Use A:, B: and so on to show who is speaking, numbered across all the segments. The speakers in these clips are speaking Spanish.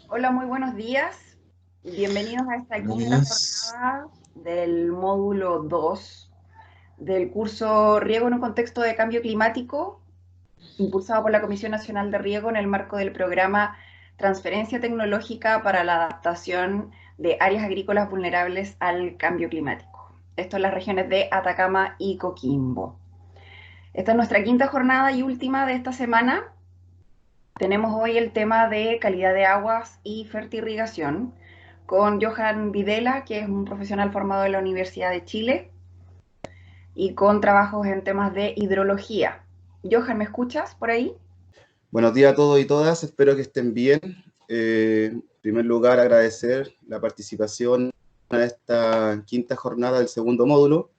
A: Hola, muy buenos días. Bienvenidos a esta
B: Buenos
A: quinta
B: días.
A: jornada del módulo 2 del curso Riego en un contexto de cambio climático, impulsado por la Comisión Nacional de Riego en el marco del programa Transferencia Tecnológica para la Adaptación de Áreas Agrícolas Vulnerables al Cambio Climático. Esto en las regiones de Atacama y Coquimbo. Esta es nuestra quinta jornada y última de esta semana. Tenemos hoy el tema de calidad de aguas y fertirrigación con Johan Videla, que es un profesional formado en la Universidad de Chile y con trabajos en temas de hidrología. Johan, ¿me escuchas por ahí?
B: Buenos días a todos y todas, espero que estén bien. En primer lugar, agradecer la participación a esta quinta jornada del segundo módulo.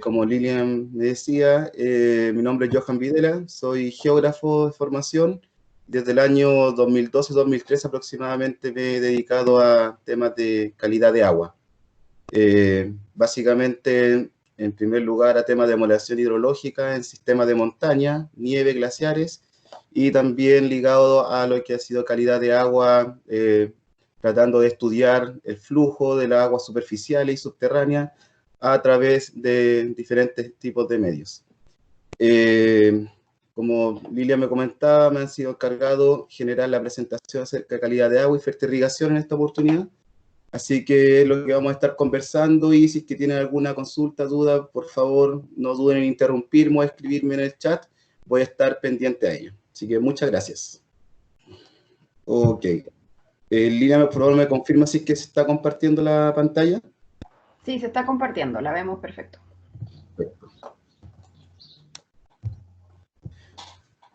B: Como Lilian me decía, mi nombre es Johan Videla, soy geógrafo de formación. Desde el año 2012-2013 aproximadamente me he dedicado a temas de calidad de agua. Básicamente, en primer lugar, a temas de modelación hidrológica en sistemas de montaña, nieve, glaciares, y también ligado a lo que ha sido calidad de agua, tratando de estudiar el flujo de las aguas superficiales y subterráneas a través de diferentes tipos de medios. Como Lilia me comentaba, me han sido encargado generar la presentación acerca de calidad de agua y fertirrigación en esta oportunidad. Así que es lo que vamos a estar conversando, y si es que tienen alguna consulta, duda, por favor, no duden en interrumpirme o escribirme en el chat. Voy a estar pendiente a ello. Así que muchas gracias. Ok. Lina, por favor, me confirma si es que se está compartiendo la pantalla.
A: Sí, se está compartiendo, la vemos perfecto.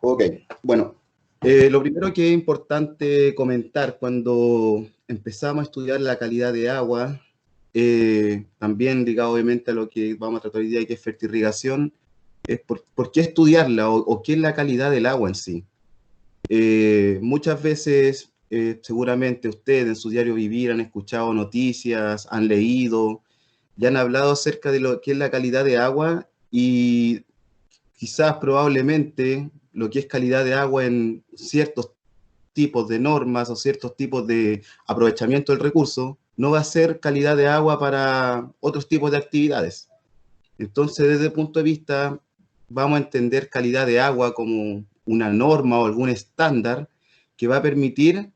B: Ok. Bueno, lo primero que es importante comentar cuando empezamos a estudiar la calidad de agua, también ligado obviamente a lo que vamos a tratar hoy día, que es fertirrigación, es por qué estudiarla o qué es la calidad del agua en sí. Muchas veces, seguramente ustedes en su diario vivir han escuchado noticias, han leído, ya han hablado acerca de lo que es la calidad de agua, y quizás probablemente lo que es calidad de agua en ciertos tipos de normas o ciertos tipos de aprovechamiento del recurso no va a ser calidad de agua para otros tipos de actividades. Entonces, desde el punto de vista, vamos a entender calidad de agua como una norma o algún estándar que va a permitir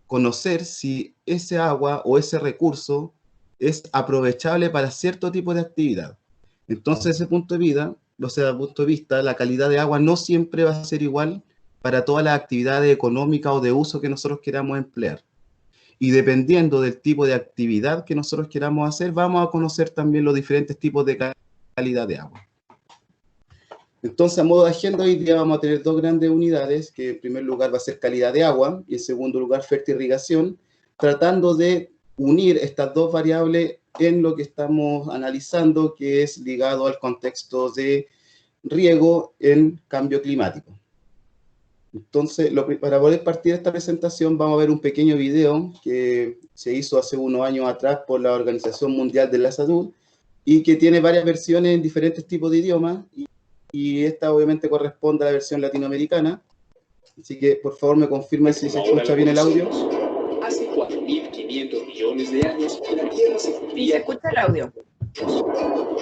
B: conocer si ese agua o ese recurso es aprovechable para cierto tipo de actividad. Entonces, desde ese punto de vista, la calidad de agua no siempre va a ser igual para todas las actividades económicas o de uso que nosotros queramos emplear. Y dependiendo del tipo de actividad que nosotros queramos hacer, vamos a conocer también los diferentes tipos de calidad de agua. Entonces, a modo de agenda, hoy día vamos a tener dos grandes unidades, que en primer lugar va a ser calidad de agua y en segundo lugar fertirrigación, tratando de unir estas dos variables en lo que estamos analizando, que es ligado al contexto de riego en cambio climático. Entonces, para poder partir de esta presentación, vamos a ver un pequeño video que se hizo hace unos años atrás por la Organización Mundial de la Salud y que tiene varias versiones en diferentes tipos de idiomas, y esta obviamente corresponde a la versión latinoamericana. Así que, por favor, me confirmen si se escucha bien el audio.
C: Hace 4.500 millones de años, la Tierra se
A: Sí, se
C: fundía.
A: escucha el audio.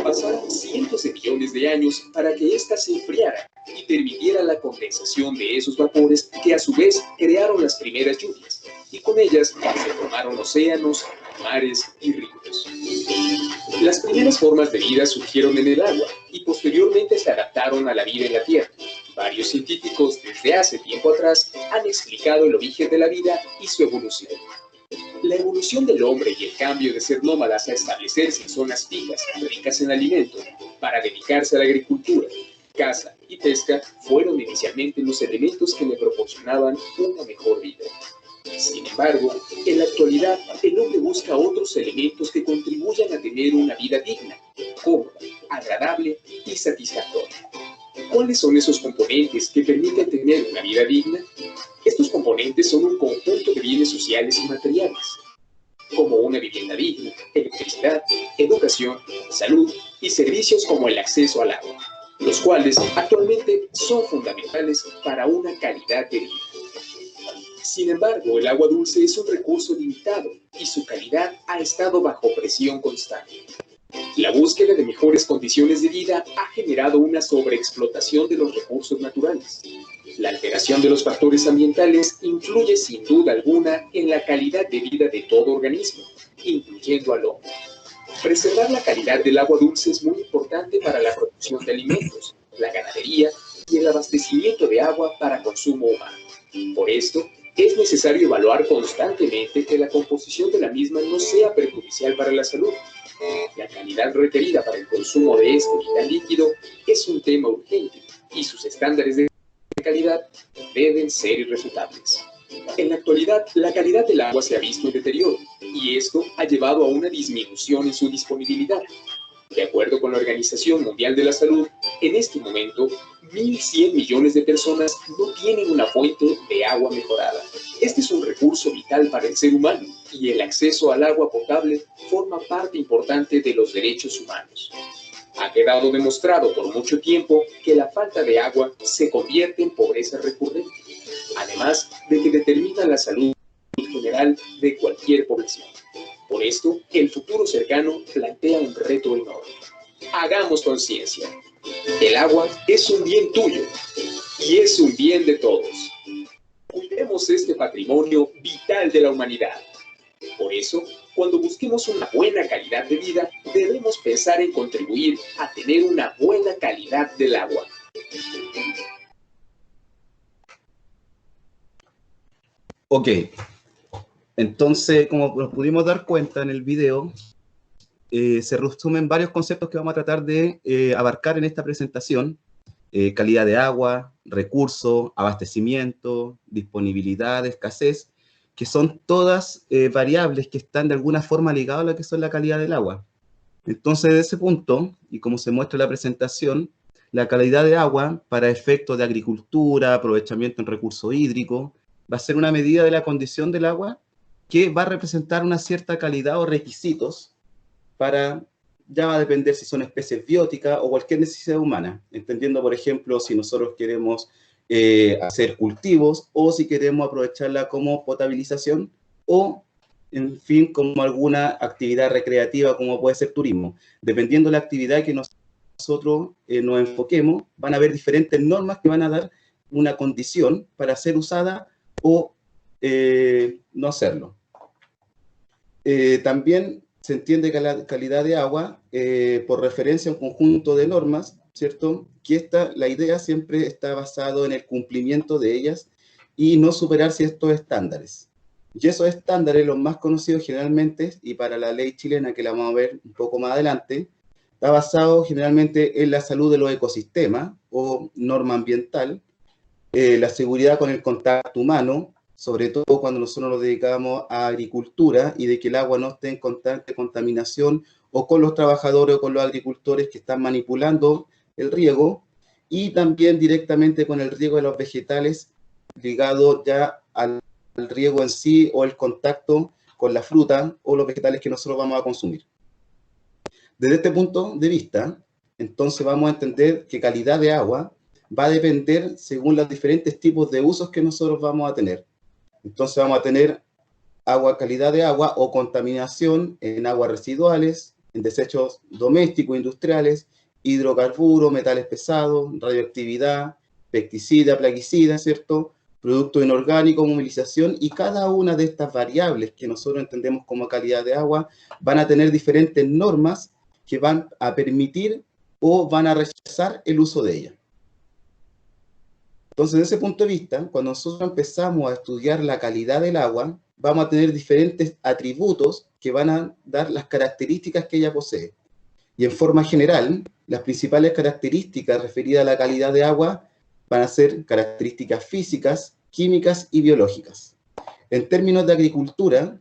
C: Pasaron cientos de millones de años para que ésta se enfriara y permitiera la condensación de esos vapores que a su vez crearon las primeras lluvias, y con ellas se formaron océanos, mares y ríos. Las primeras formas de vida surgieron en el agua y posteriormente se adaptaron a la vida en la Tierra. Varios científicos desde hace tiempo atrás han explicado el origen de la vida y su evolución. La evolución del hombre y el cambio de ser nómadas a establecerse en zonas fijas ricas en alimento para dedicarse a la agricultura, caza y pesca fueron inicialmente los elementos que le proporcionaban una mejor vida. Sin embargo, en la actualidad el hombre busca otros elementos que contribuyan a tener una vida digna, cómoda, agradable y satisfactoria. ¿Cuáles son esos componentes que permiten tener una vida digna? Estos componentes son un conjunto de bienes sociales y materiales, como una vivienda digna, electricidad, educación, salud y servicios como el acceso al agua, los cuales actualmente son fundamentales para una calidad de vida. Sin embargo, el agua dulce es un recurso limitado y su calidad ha estado bajo presión constante. La búsqueda de mejores condiciones de vida ha generado una sobreexplotación de los recursos naturales. La alteración de los factores ambientales influye sin duda alguna en la calidad de vida de todo organismo, incluyendo al hombre. Preservar la calidad del agua dulce es muy importante para la producción de alimentos, la ganadería y el abastecimiento de agua para consumo humano. Por esto, es necesario evaluar constantemente que la composición de la misma no sea perjudicial para la salud. La calidad requerida para el consumo de este vital líquido es un tema urgente y sus estándares de calidad deben ser irrefutables. En la actualidad, la calidad del agua se ha visto en deterioro y esto ha llevado a una disminución en su disponibilidad. De acuerdo con la Organización Mundial de la Salud, en este momento, 1.100 millones de personas no tienen una fuente de agua mejorada. Este es un recurso vital para el ser humano y el acceso al agua potable forma parte importante de los derechos humanos. Ha quedado demostrado por mucho tiempo que la falta de agua se convierte en pobreza recurrente, además de que determina la salud general de cualquier población. Por esto, el futuro cercano plantea un reto enorme. Hagamos conciencia. El agua es un bien tuyo y es un bien de todos. Cuidemos este patrimonio vital de la humanidad. Por eso, cuando busquemos una buena calidad de vida, debemos pensar en contribuir a tener una buena calidad del agua.
B: Ok, entonces, como nos pudimos dar cuenta en el video, se resumen varios conceptos que vamos a tratar de abarcar en esta presentación. Calidad de agua, recursos, abastecimiento, disponibilidad, escasez, que son todas variables que están de alguna forma ligadas a lo que son la calidad del agua. Entonces, de ese punto, y como se muestra en la presentación, la calidad de agua para efectos de agricultura, aprovechamiento en recursos hídricos, va a ser una medida de la condición del agua que va a representar una cierta calidad o requisitos para, ya va a depender si son especies bióticas o cualquier necesidad humana, entendiendo, por ejemplo, si nosotros queremos hacer cultivos o si queremos aprovecharla como potabilización o, en fin, como alguna actividad recreativa como puede ser turismo. Dependiendo de la actividad que nosotros nos enfoquemos, van a haber diferentes normas que van a dar una condición para ser usada o no hacerlo. También se entiende que la calidad de agua, por referencia a un conjunto de normas, ¿cierto? Que la idea siempre está basada en el cumplimiento de ellas y no superar ciertos estándares. Y esos estándares, los más conocidos generalmente, y para la ley chilena, que la vamos a ver un poco más adelante, está basado generalmente en la salud de los ecosistemas o norma ambiental, la seguridad con el contacto humano, sobre todo cuando nosotros nos dedicamos a agricultura y de que el agua no esté en constante contaminación o con los trabajadores o con los agricultores que están manipulando el riego, y también directamente con el riego de los vegetales ligado ya al riego en sí o el contacto con la fruta o los vegetales que nosotros vamos a consumir. Desde este punto de vista, entonces vamos a entender que calidad de agua va a depender según los diferentes tipos de usos que nosotros vamos a tener. Entonces vamos a tener calidad de agua o contaminación en aguas residuales, en desechos domésticos, industriales, hidrocarburos, metales pesados, radioactividad, pesticida, plaguicida, ¿cierto? Producto inorgánico, movilización, y cada una de estas variables que nosotros entendemos como calidad de agua van a tener diferentes normas que van a permitir o van a rechazar el uso de ella. Entonces, desde ese punto de vista, cuando nosotros empezamos a estudiar la calidad del agua, vamos a tener diferentes atributos que van a dar las características que ella posee. Y en forma general, las principales características referidas a la calidad de agua van a ser características físicas, químicas y biológicas. En términos de agricultura,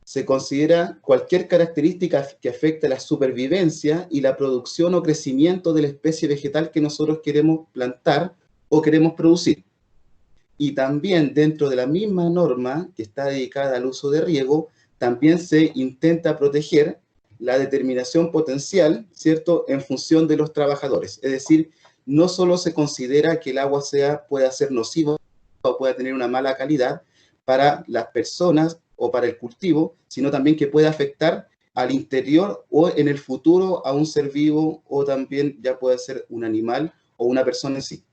B: se considera cualquier característica que afecte la supervivencia y la producción o crecimiento de la especie vegetal que nosotros queremos plantar o queremos producir. Y también dentro de la misma norma que está dedicada al uso de riego, también se intenta proteger la determinación potencial, ¿cierto?, en función de los trabajadores. Es decir, no solo se considera que el agua pueda ser nociva o pueda tener una mala calidad, para las personas o para el cultivo, sino también que puede afectar al interior o en el futuro a un ser vivo, o también ya puede ser un animal o una persona en sí.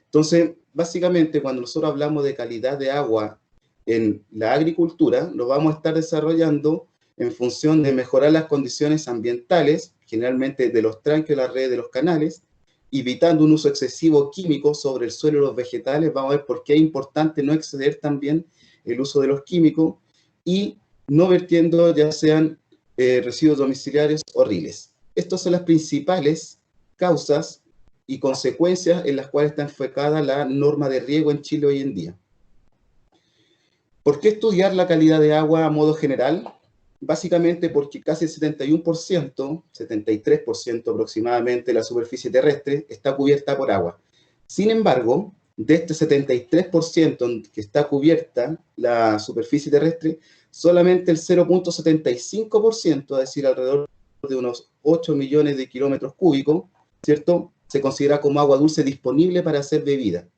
B: Entonces, básicamente, cuando nosotros hablamos de calidad de agua en la agricultura, lo vamos a estar desarrollando en función de mejorar las condiciones ambientales, generalmente de los tranques, de la red, de los canales, evitando un uso excesivo químico sobre el suelo y los vegetales. Vamos a ver por qué es importante no exceder también el uso de los químicos, y no vertiendo ya sean residuos domiciliarios o riles. Estas son las principales causas y consecuencias en las cuales está enfocada la norma de riego en Chile hoy en día. ¿Por qué estudiar la calidad de agua a modo general? Básicamente porque casi el 71%, 73% aproximadamente de la superficie terrestre está cubierta por agua. Sin embargo, de este 73% que está cubierta la superficie terrestre, solamente el 0.75%, es decir, alrededor de unos 8 millones de kilómetros cúbicos, ¿cierto?, se considera como agua dulce disponible para ser bebida,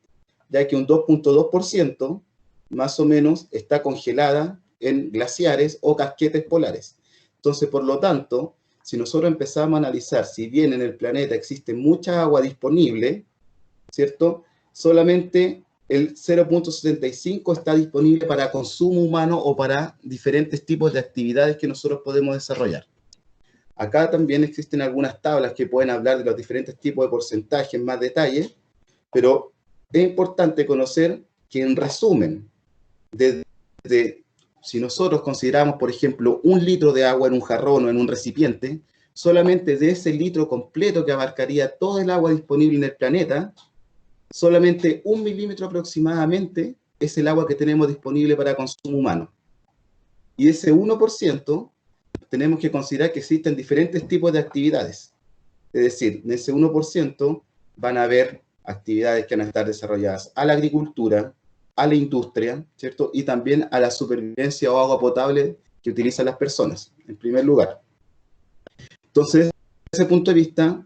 B: ya que un 2.2% más o menos está congelada en glaciares o casquetes polares. Entonces, por lo tanto, si nosotros empezamos a analizar, si bien en el planeta existe mucha agua disponible, ¿cierto?, solamente el 0.75 está disponible para consumo humano o para diferentes tipos de actividades que nosotros podemos desarrollar. Acá también existen algunas tablas que pueden hablar de los diferentes tipos de porcentajes en más detalle, pero es importante conocer que, en resumen, si nosotros consideramos, por ejemplo, 1 litro de agua en un jarrón o en un recipiente, solamente de ese litro completo que abarcaría todo el agua disponible en el planeta, solamente 1 milímetro aproximadamente es el agua que tenemos disponible para consumo humano. Y ese 1% tenemos que considerar que existen diferentes tipos de actividades. Es decir, en ese 1% van a haber actividades que van a estar desarrolladas a la agricultura, a la industria, ¿cierto?, y también a la supervivencia o agua potable que utilizan las personas, en primer lugar. Entonces, desde ese punto de vista,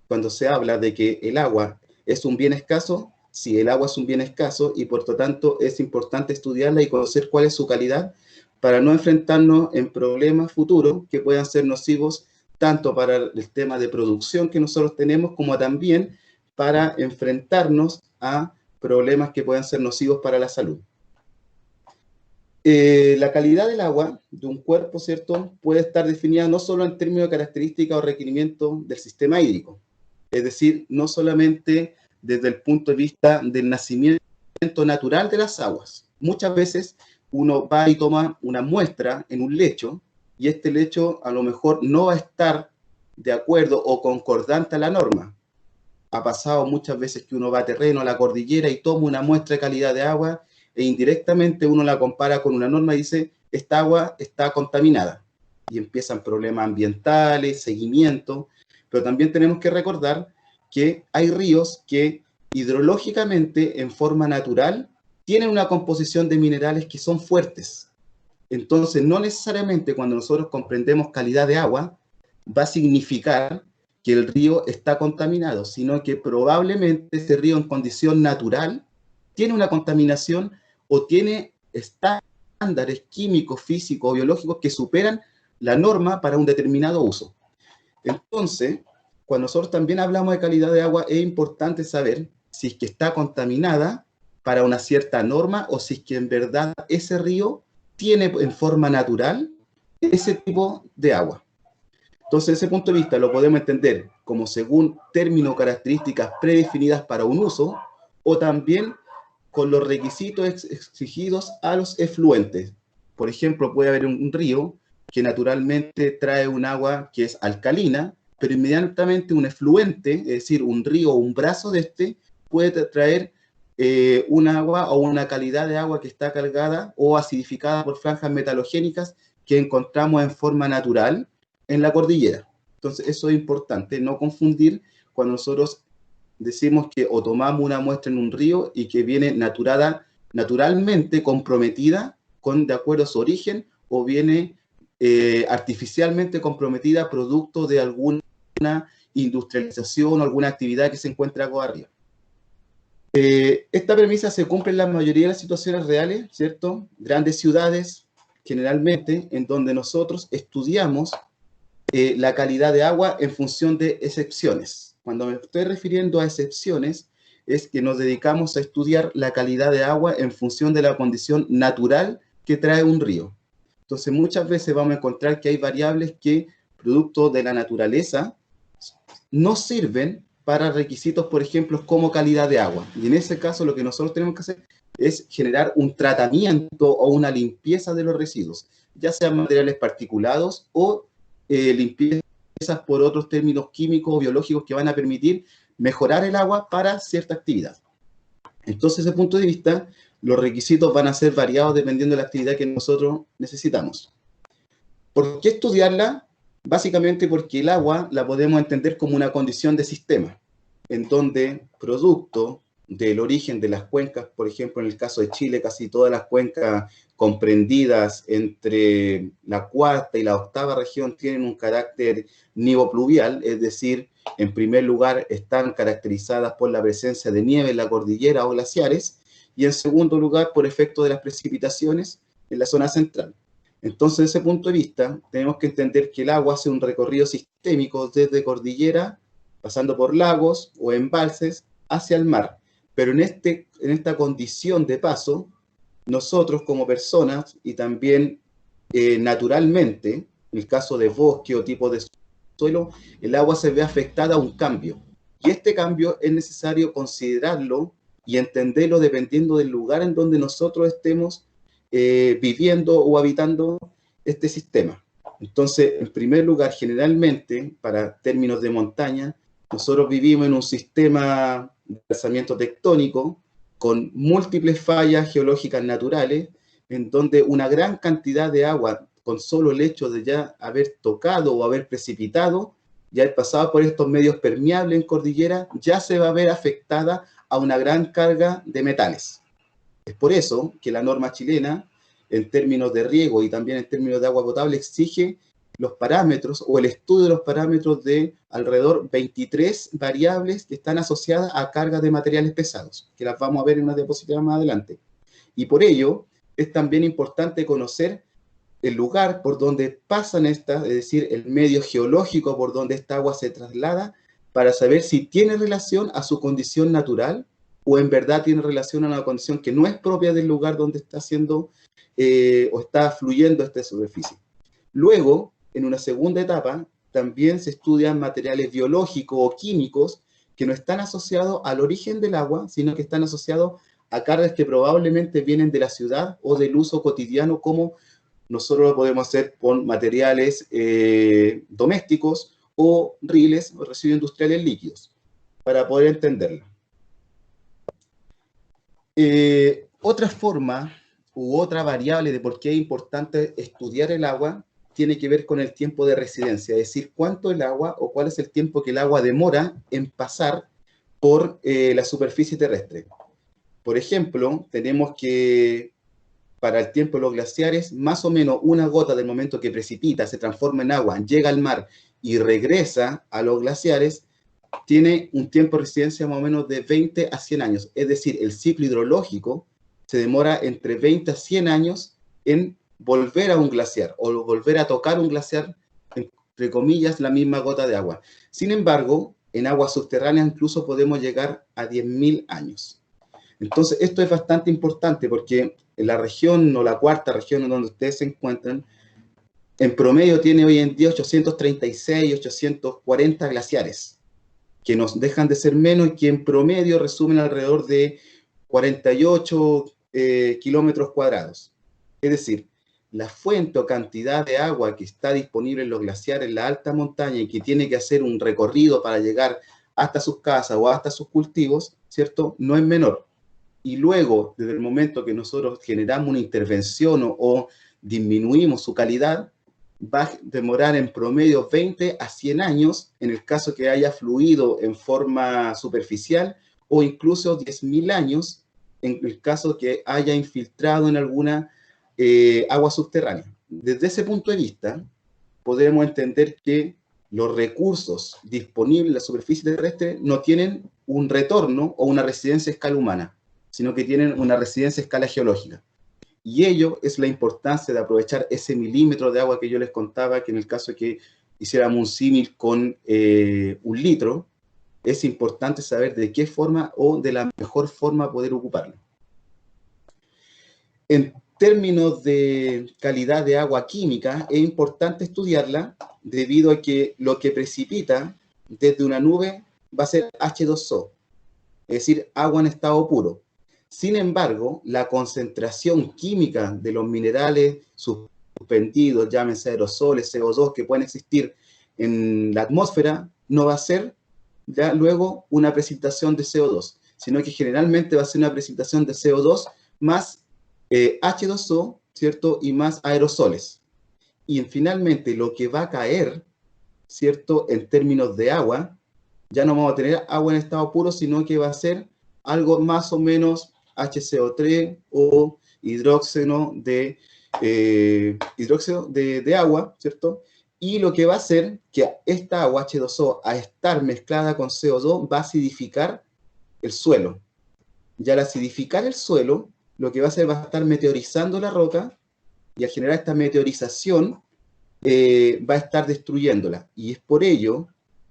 B: cuando se habla de que el agua es un bien escaso, sí, el agua es un bien escaso, y por lo tanto es importante estudiarla y conocer cuál es su calidad para no enfrentarnos en problemas futuros que puedan ser nocivos tanto para el tema de producción que nosotros tenemos, como también para enfrentarnos a problemas que puedan ser nocivos para la salud. La calidad del agua de un cuerpo, ¿cierto?, puede estar definida no solo en términos de características o requerimientos del sistema hídrico, es decir, no solamente desde el punto de vista del nacimiento natural de las aguas. Muchas veces uno va y toma una muestra en un lecho, y este lecho a lo mejor no va a estar de acuerdo o concordante a la norma. Ha pasado muchas veces que uno va a terreno, a la cordillera, y toma una muestra de calidad de agua, e indirectamente uno la compara con una norma y dice, esta agua está contaminada. Y empiezan problemas ambientales, seguimiento, pero también tenemos que recordar que hay ríos que hidrológicamente, en forma natural, tienen una composición de minerales que son fuertes. Entonces, no necesariamente cuando nosotros comprendemos calidad de agua, va a significar que el río está contaminado, sino que probablemente ese río en condición natural tiene una contaminación o tiene estándares químicos, físicos o biológicos que superan la norma para un determinado uso. Entonces, cuando nosotros también hablamos de calidad de agua, es importante saber si es que está contaminada para una cierta norma, o si es que en verdad ese río tiene en forma natural ese tipo de agua. Entonces, desde ese punto de vista lo podemos entender como según términos o características predefinidas para un uso, o también con los requisitos exigidos a los efluentes. Por ejemplo, puede haber un río que naturalmente trae un agua que es alcalina, pero inmediatamente un efluente, es decir, un río o un brazo de este, puede traer un agua o una calidad de agua que está cargada o acidificada por franjas metalogénicas que encontramos en forma natural en la cordillera. Entonces, eso es importante, no confundir cuando nosotros decimos que o tomamos una muestra en un río y que viene naturalmente comprometida de acuerdo a su origen, o viene artificialmente comprometida producto de alguna industrialización o alguna actividad que se encuentra acá arriba. Esta premisa se cumple en la mayoría de las situaciones reales, ¿cierto? Grandes ciudades, generalmente, en donde nosotros estudiamos la calidad de agua en función de excepciones. Cuando me estoy refiriendo a excepciones, es que nos dedicamos a estudiar la calidad de agua en función de la condición natural que trae un río. Entonces, muchas veces vamos a encontrar que hay variables que, producto de la naturaleza, no sirven para requisitos, por ejemplo, como calidad de agua. Y en ese caso, lo que nosotros tenemos que hacer es generar un tratamiento o una limpieza de los residuos, ya sean materiales particulados o limpiezas por otros términos químicos o biológicos que van a permitir mejorar el agua para cierta actividad. Entonces, desde ese punto de vista, los requisitos van a ser variados dependiendo de la actividad que nosotros necesitamos. ¿Por qué estudiarla? Básicamente porque el agua la podemos entender como una condición de sistema, en donde producto del origen de las cuencas, por ejemplo, en el caso de Chile, casi todas las cuencas comprendidas entre la cuarta y la octava región tienen un carácter nivopluvial, es decir, en primer lugar están caracterizadas por la presencia de nieve en la cordillera o glaciares, y en segundo lugar por efecto de las precipitaciones en la zona central. Entonces, desde ese punto de vista, tenemos que entender que el agua hace un recorrido sistémico desde cordillera, pasando por lagos o embalses, hacia el mar. Pero en esta condición de paso, nosotros como personas y también naturalmente, en el caso de bosque o tipo de suelo, el agua se ve afectada a un cambio. Y este cambio es necesario considerarlo y entenderlo dependiendo del lugar en donde nosotros estemos viviendo o habitando este sistema. Entonces, en primer lugar, generalmente, para términos de montaña, nosotros vivimos en un sistema de alzamiento tectónico con múltiples fallas geológicas naturales, en donde una gran cantidad de agua, con solo el hecho de ya haber tocado o haber precipitado, ya haber pasado por estos medios permeables en cordillera, ya se va a ver afectada a una gran carga de metales. Es por eso que la norma chilena, en términos de riego y también en términos de agua potable, exige los parámetros o el estudio de los parámetros de alrededor 23 variables que están asociadas a cargas de materiales pesados, que las vamos a ver en una diapositiva más adelante. Y por ello, es también importante conocer el lugar por donde pasan estas, es decir, el medio geológico por donde esta agua se traslada, para saber si tiene relación a su condición natural o en verdad tiene relación a una condición que no es propia del lugar donde está haciendo o está fluyendo esta superficie. Luego, en una segunda etapa, también se estudian materiales biológicos o químicos que no están asociados al origen del agua, sino que están asociados a cargas que probablemente vienen de la ciudad o del uso cotidiano, como nosotros lo podemos hacer con materiales domésticos o riles o residuos industriales líquidos, para poder entenderlo. Otra forma u otra variable de por qué es importante estudiar el agua tiene que ver con el tiempo de residencia, es decir, cuánto el agua o cuál es el tiempo que el agua demora en pasar por la superficie terrestre. Por ejemplo, tenemos que para el tiempo de los glaciares, más o menos una gota del momento que precipita, se transforma en agua, llega al mar y regresa a los glaciares, tiene un tiempo de residencia más o menos de 20 a 100 años. Es decir, el ciclo hidrológico se demora entre 20 a 100 años en volver a un glaciar o volver a tocar un glaciar, entre comillas, la misma gota de agua. Sin embargo, en aguas subterráneas incluso podemos llegar a 10.000 años. Entonces, esto es bastante importante porque en la región o la cuarta región en donde ustedes se encuentran, en promedio tiene hoy en día 836, 840 glaciares, que nos dejan de ser menos y que en promedio resumen alrededor de 48 kilómetros cuadrados. Es decir, la fuente o cantidad de agua que está disponible en los glaciares en la alta montaña y que tiene que hacer un recorrido para llegar hasta sus casas o hasta sus cultivos, ¿cierto? No es menor. Y luego, desde el momento que nosotros generamos una intervención o disminuimos su calidad, va a demorar en promedio 20 a 100 años en el caso que haya fluido en forma superficial o incluso 10.000 años en el caso que haya infiltrado en alguna agua subterránea. Desde ese punto de vista, podemos entender que los recursos disponibles en la superficie terrestre no tienen un retorno o una residencia a escala humana, sino que tienen una residencia a escala geológica. Y ello es la importancia de aprovechar ese milímetro de agua que yo les contaba, que en el caso de que hiciéramos un símil con un litro, es importante saber de qué forma o de la mejor forma poder ocuparlo. En términos de calidad de agua química, es importante estudiarla debido a que lo que precipita desde una nube va a ser H2O, es decir, agua en estado puro. Sin embargo, la concentración química de los minerales suspendidos, llámense aerosoles, CO2, que pueden existir en la atmósfera, no va a ser ya luego una precipitación de CO2, sino que generalmente va a ser una precipitación de CO2 más H2O, ¿cierto? Y más aerosoles. Y finalmente lo que va a caer, ¿cierto? En términos de agua, ya no vamos a tener agua en estado puro, sino que va a ser algo más o menos HCO3 o hidróxido de agua, ¿cierto? Y lo que va a hacer que esta agua H2O, a estar mezclada con CO2, va a acidificar el suelo. Y al acidificar el suelo, lo que va a hacer va a estar meteorizando la roca, y al generar esta meteorización, va a estar destruyéndola. Y es por ello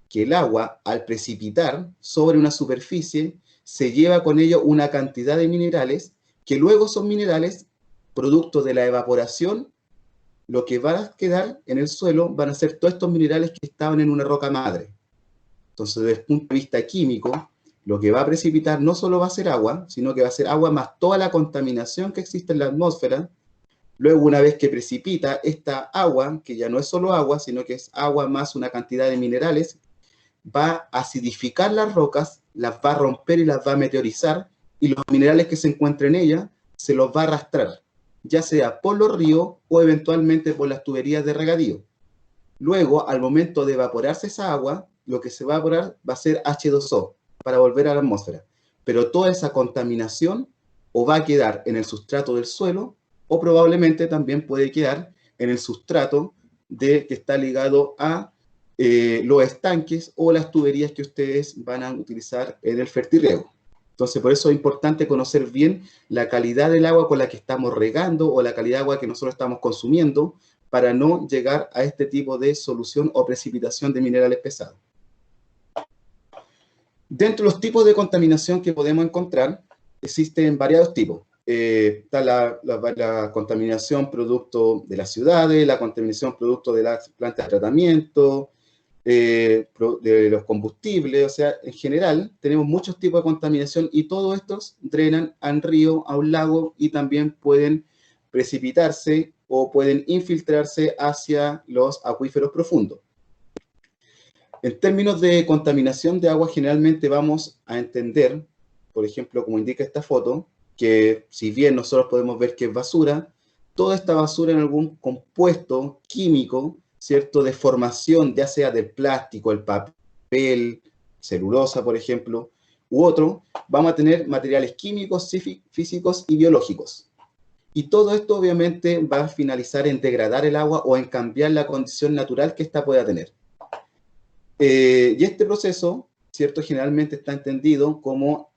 B: que el agua, al precipitar sobre una superficie, se lleva con ello una cantidad de minerales, que luego son minerales producto de la evaporación. Lo que va a quedar en el suelo van a ser todos estos minerales que estaban en una roca madre. Entonces, desde el punto de vista químico, lo que va a precipitar no solo va a ser agua, sino que va a ser agua más toda la contaminación que existe en la atmósfera. Luego, una vez que precipita esta agua, que ya no es solo agua, sino que es agua más una cantidad de minerales, va a acidificar las rocas, las va a romper y las va a meteorizar, y los minerales que se encuentren en ella se los va a arrastrar, ya sea por los ríos o eventualmente por las tuberías de regadío. Luego, al momento de evaporarse esa agua, lo que se va a evaporar va a ser H2O para volver a la atmósfera. Pero toda esa contaminación o va a quedar en el sustrato del suelo, o probablemente también puede quedar en el sustrato que está ligado a los estanques o las tuberías que ustedes van a utilizar en el fertirriego. Entonces, por eso es importante conocer bien la calidad del agua con la que estamos regando o la calidad de agua que nosotros estamos consumiendo para no llegar a este tipo de solución o precipitación de minerales pesados. Dentro de los tipos de contaminación que podemos encontrar, existen variados tipos. Está la contaminación producto de las ciudades, la contaminación producto de las plantas de tratamiento, de los combustibles. O sea, en general tenemos muchos tipos de contaminación y todos estos drenan a un río, a un lago, y también pueden precipitarse o pueden infiltrarse hacia los acuíferos profundos. En términos de contaminación de agua, generalmente vamos a entender, por ejemplo, como indica esta foto, que si bien nosotros podemos ver que es basura, toda esta basura en algún compuesto químico, ¿cierto?, de formación, ya sea del plástico, el papel, celulosa, por ejemplo, u otro, vamos a tener materiales químicos, físicos y biológicos. Y todo esto obviamente va a finalizar en degradar el agua o en cambiar la condición natural que ésta pueda tener. Y este proceso, ¿cierto?, generalmente está entendido como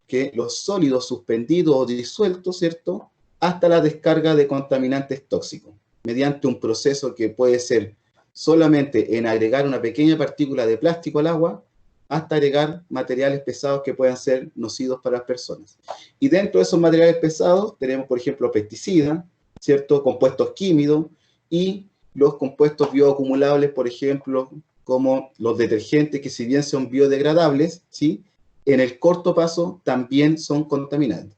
B: que los sólidos suspendidos o disueltos, ¿cierto?, hasta la descarga de contaminantes tóxicos, mediante un proceso que puede ser solamente en agregar una pequeña partícula de plástico al agua, hasta agregar materiales pesados que puedan ser nocivos para las personas. Y dentro de esos materiales pesados tenemos, por ejemplo, pesticidas, ¿cierto?, compuestos químicos y los compuestos bioacumulables, por ejemplo, como los detergentes, que si bien son biodegradables, ¿sí?, en el corto plazo también son contaminantes.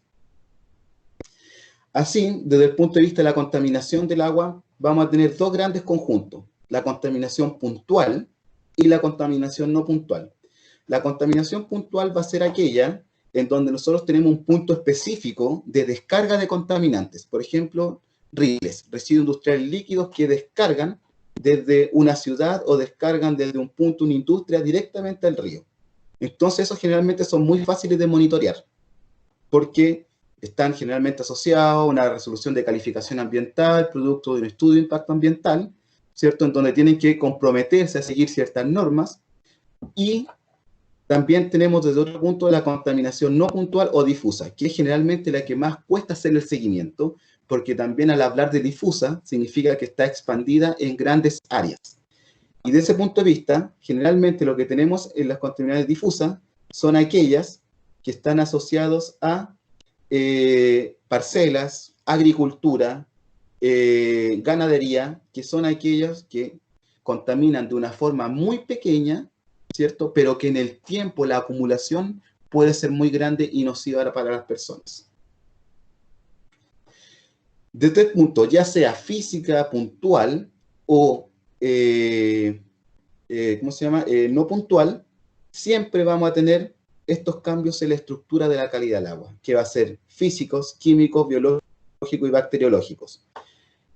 B: Así, desde el punto de vista de la contaminación del agua, vamos a tener dos grandes conjuntos: la contaminación puntual y la contaminación no puntual. La contaminación puntual va a ser aquella en donde nosotros tenemos un punto específico de descarga de contaminantes. Por ejemplo, RILES, residuos industriales líquidos, que descargan desde una ciudad o descargan desde un punto, una industria, directamente al río. Entonces, esos generalmente son muy fáciles de monitorear, porque están generalmente asociados a una resolución de calificación ambiental, producto de un estudio de impacto ambiental, ¿cierto? En donde tienen que comprometerse a seguir ciertas normas. Y también tenemos desde otro punto la contaminación no puntual o difusa, que es generalmente la que más cuesta hacer el seguimiento, porque también al hablar de difusa significa que está expandida en grandes áreas. Y de ese punto de vista, generalmente lo que tenemos en las contaminaciones difusas son aquellas que están asociados a parcelas, agricultura, ganadería, que son aquellas que contaminan de una forma muy pequeña, ¿cierto? Pero que en el tiempo la acumulación puede ser muy grande y nociva para las personas. Desde este punto, ya sea física, puntual o no puntual, siempre vamos a tener estos cambios en la estructura de la calidad del agua, que va a ser físicos, químicos, biológicos y bacteriológicos.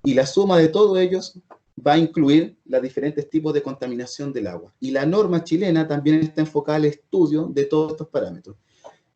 B: Y la suma de todos ellos va a incluir los diferentes tipos de contaminación del agua. Y la norma chilena también está enfocada al estudio de todos estos parámetros.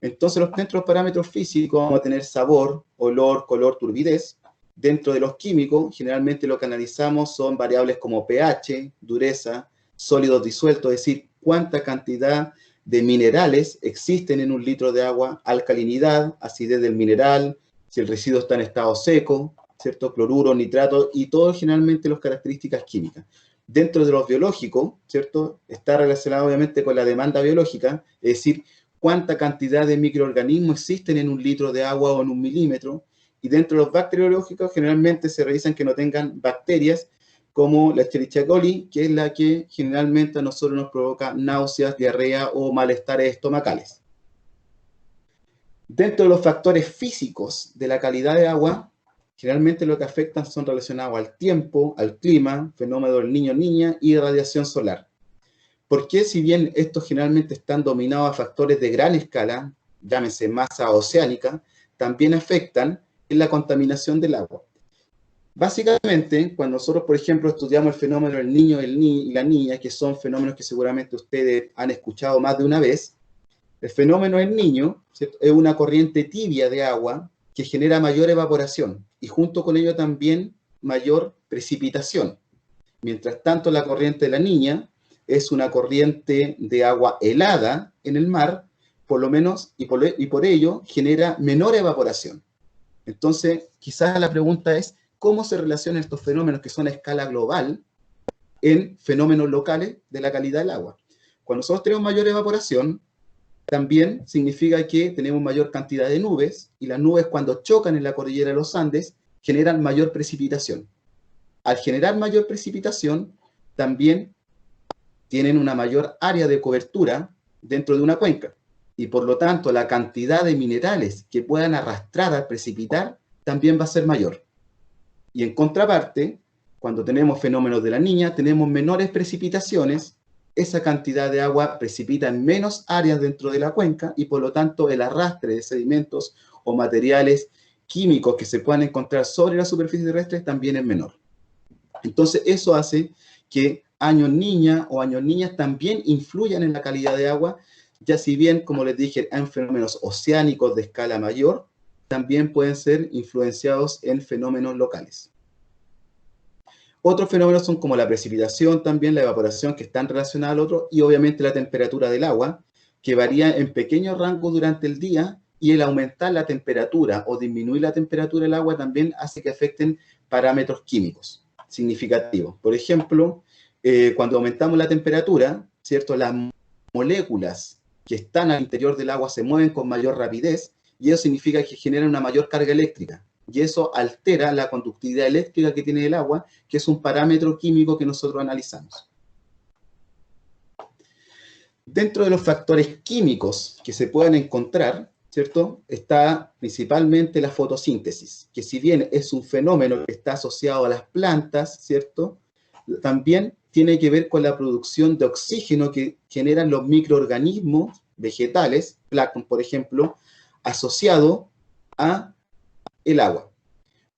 B: Entonces, dentro de los parámetros físicos vamos a tener sabor, olor, color, turbidez. Dentro de los químicos, generalmente lo que analizamos son variables como pH, dureza, sólidos disueltos, es decir, cuánta cantidad de minerales existen en un litro de agua, alcalinidad, acidez del mineral, si el residuo está en estado seco, ¿cierto? Cloruro, nitrato y todo generalmente las características químicas. Dentro de los biológicos, ¿cierto? Está relacionado obviamente con la demanda biológica, es decir, cuánta cantidad de microorganismos existen en un litro de agua o en un milímetro. Y dentro de los bacteriológicos generalmente se revisan que no tengan bacterias como la Escherichia coli, que es la que generalmente a nosotros nos provoca náuseas, diarrea o malestares estomacales. Dentro de los factores físicos de la calidad de agua, generalmente lo que afectan son relacionados al tiempo, al clima, fenómeno del niño-niña y radiación solar. Porque si bien estos generalmente están dominados a factores de gran escala, llámese masa oceánica, también afectan en la contaminación del agua. Básicamente, cuando nosotros, por ejemplo, estudiamos el fenómeno del niño y la niña, que son fenómenos que seguramente ustedes han escuchado más de una vez, el fenómeno del niño, ¿cierto?, es una corriente tibia de agua que genera mayor evaporación y junto con ello también mayor precipitación. Mientras tanto, la corriente de la niña es una corriente de agua helada en el mar, por lo menos, y por ello genera menor evaporación. Entonces, quizás la pregunta es, ¿cómo se relacionan estos fenómenos que son a escala global en fenómenos locales de la calidad del agua? Cuando nosotros tenemos mayor evaporación, también significa que tenemos mayor cantidad de nubes, y las nubes cuando chocan en la cordillera de los Andes generan mayor precipitación. Al generar mayor precipitación, también tienen una mayor área de cobertura dentro de una cuenca, y por lo tanto la cantidad de minerales que puedan arrastrar al precipitar también va a ser mayor. Y en contraparte, cuando tenemos fenómenos de la niña, tenemos menores precipitaciones, esa cantidad de agua precipita en menos áreas dentro de la cuenca y por lo tanto el arrastre de sedimentos o materiales químicos que se puedan encontrar sobre la superficie terrestre también es menor. Entonces eso hace que años niña o años niñas también influyan en la calidad de agua, ya si bien, como les dije, en fenómenos oceánicos de escala mayor, también pueden ser influenciados en fenómenos locales. Otros fenómenos son como la precipitación, también la evaporación, que están relacionadas al otro, y obviamente la temperatura del agua, que varía en pequeños rangos durante el día, y el aumentar la temperatura o disminuir la temperatura del agua también hace que afecten parámetros químicos significativos. Por ejemplo, cuando aumentamos la temperatura, ¿cierto?, las moléculas que están al interior del agua se mueven con mayor rapidez, y eso significa que generan una mayor carga eléctrica. Y eso altera la conductividad eléctrica que tiene el agua, que es un parámetro químico que nosotros analizamos. Dentro de los factores químicos que se pueden encontrar, ¿cierto?, está principalmente la fotosíntesis, que si bien es un fenómeno que está asociado a las plantas, ¿cierto?, también tiene que ver con la producción de oxígeno que generan los microorganismos vegetales, plancton, por ejemplo, asociado a el agua.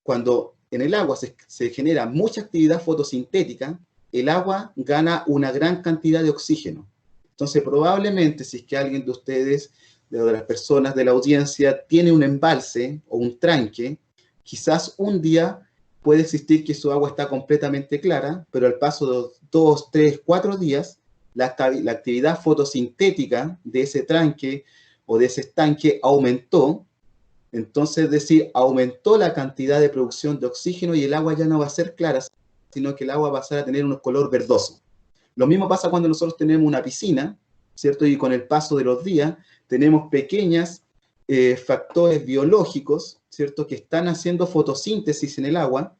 B: Cuando en el agua se genera mucha actividad fotosintética, el agua gana una gran cantidad de oxígeno. Entonces, probablemente, si es que alguien de ustedes, de las personas de la audiencia, tiene un embalse o un tranque, quizás un día puede existir que su agua está completamente clara, pero al paso de 2, 3, 4 días, la actividad fotosintética de ese tranque o de ese estanque aumentó. Entonces, es decir, aumentó la cantidad de producción de oxígeno y el agua ya no va a ser clara, sino que el agua va a pasar a tener un color verdoso. Lo mismo pasa cuando nosotros tenemos una piscina, ¿cierto? Y con el paso de los días tenemos pequeños factores biológicos, ¿cierto? Que están haciendo fotosíntesis en el agua,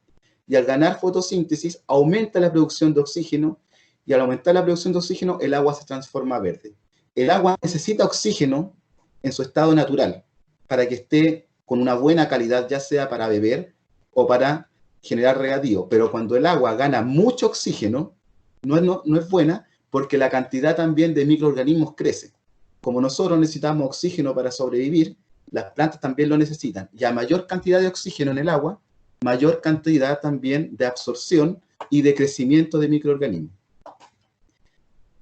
B: y al ganar fotosíntesis aumenta la producción de oxígeno, y al aumentar la producción de oxígeno el agua se transforma verde. El agua necesita oxígeno en su estado natural, para que esté con una buena calidad, ya sea para beber o para generar regadío. Pero cuando el agua gana mucho oxígeno, no es buena, porque la cantidad también de microorganismos crece. Como nosotros necesitamos oxígeno para sobrevivir, las plantas también lo necesitan. Y a mayor cantidad de oxígeno en el agua, mayor cantidad también de absorción y de crecimiento de microorganismos.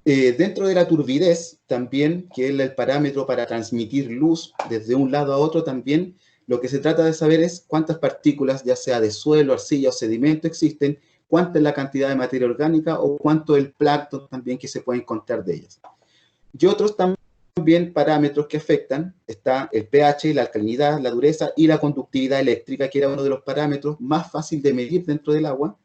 B: Dentro de la turbidez, también, que es el parámetro para transmitir luz desde un lado a otro, también lo que se trata de saber es cuántas partículas, ya sea de suelo, arcilla o sedimento, existen, cuánta es la cantidad de materia orgánica o cuánto es el plancton también que se puede encontrar de ellas. Y otros también parámetros que afectan, está el pH, la alcalinidad, la dureza y la conductividad eléctrica, que era uno de los parámetros más fáciles de medir dentro del agua,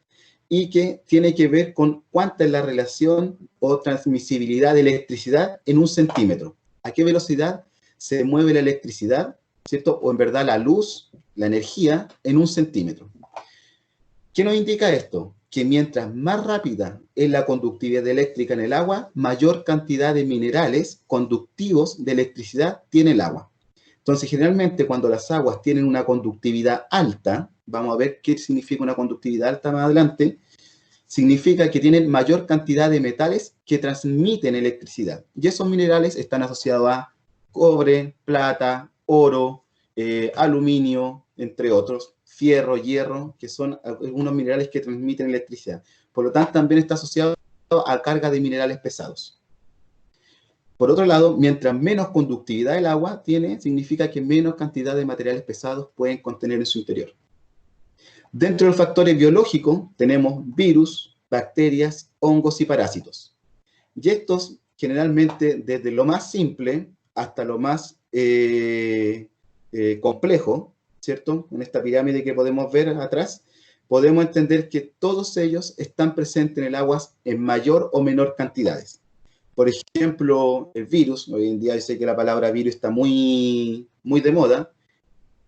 B: y que tiene que ver con cuánta es la relación o transmisibilidad de electricidad en un centímetro. ¿A qué velocidad se mueve la electricidad, ¿cierto? O en verdad la luz, la energía, en un centímetro. ¿Qué nos indica esto? Que mientras más rápida es la conductividad eléctrica en el agua, mayor cantidad de minerales conductivos de electricidad tiene el agua. Entonces, generalmente, cuando las aguas tienen una conductividad alta, vamos a ver qué significa una conductividad alta más adelante, significa que tienen mayor cantidad de metales que transmiten electricidad. Y esos minerales están asociados a cobre, plata, oro, aluminio, entre otros, fierro, hierro, que son algunos minerales que transmiten electricidad. Por lo tanto, también está asociado a carga de minerales pesados. Por otro lado, mientras menos conductividad el agua tiene, significa que menos cantidad de materiales pesados pueden contener en su interior. Dentro de los factores biológicos tenemos virus, bacterias, hongos y parásitos. Y estos, generalmente, desde lo más simple hasta lo más complejo, ¿cierto? En esta pirámide que podemos ver atrás, podemos entender que todos ellos están presentes en el agua en mayor o menor cantidades. Por ejemplo, el virus, hoy en día yo sé que la palabra virus está muy de moda.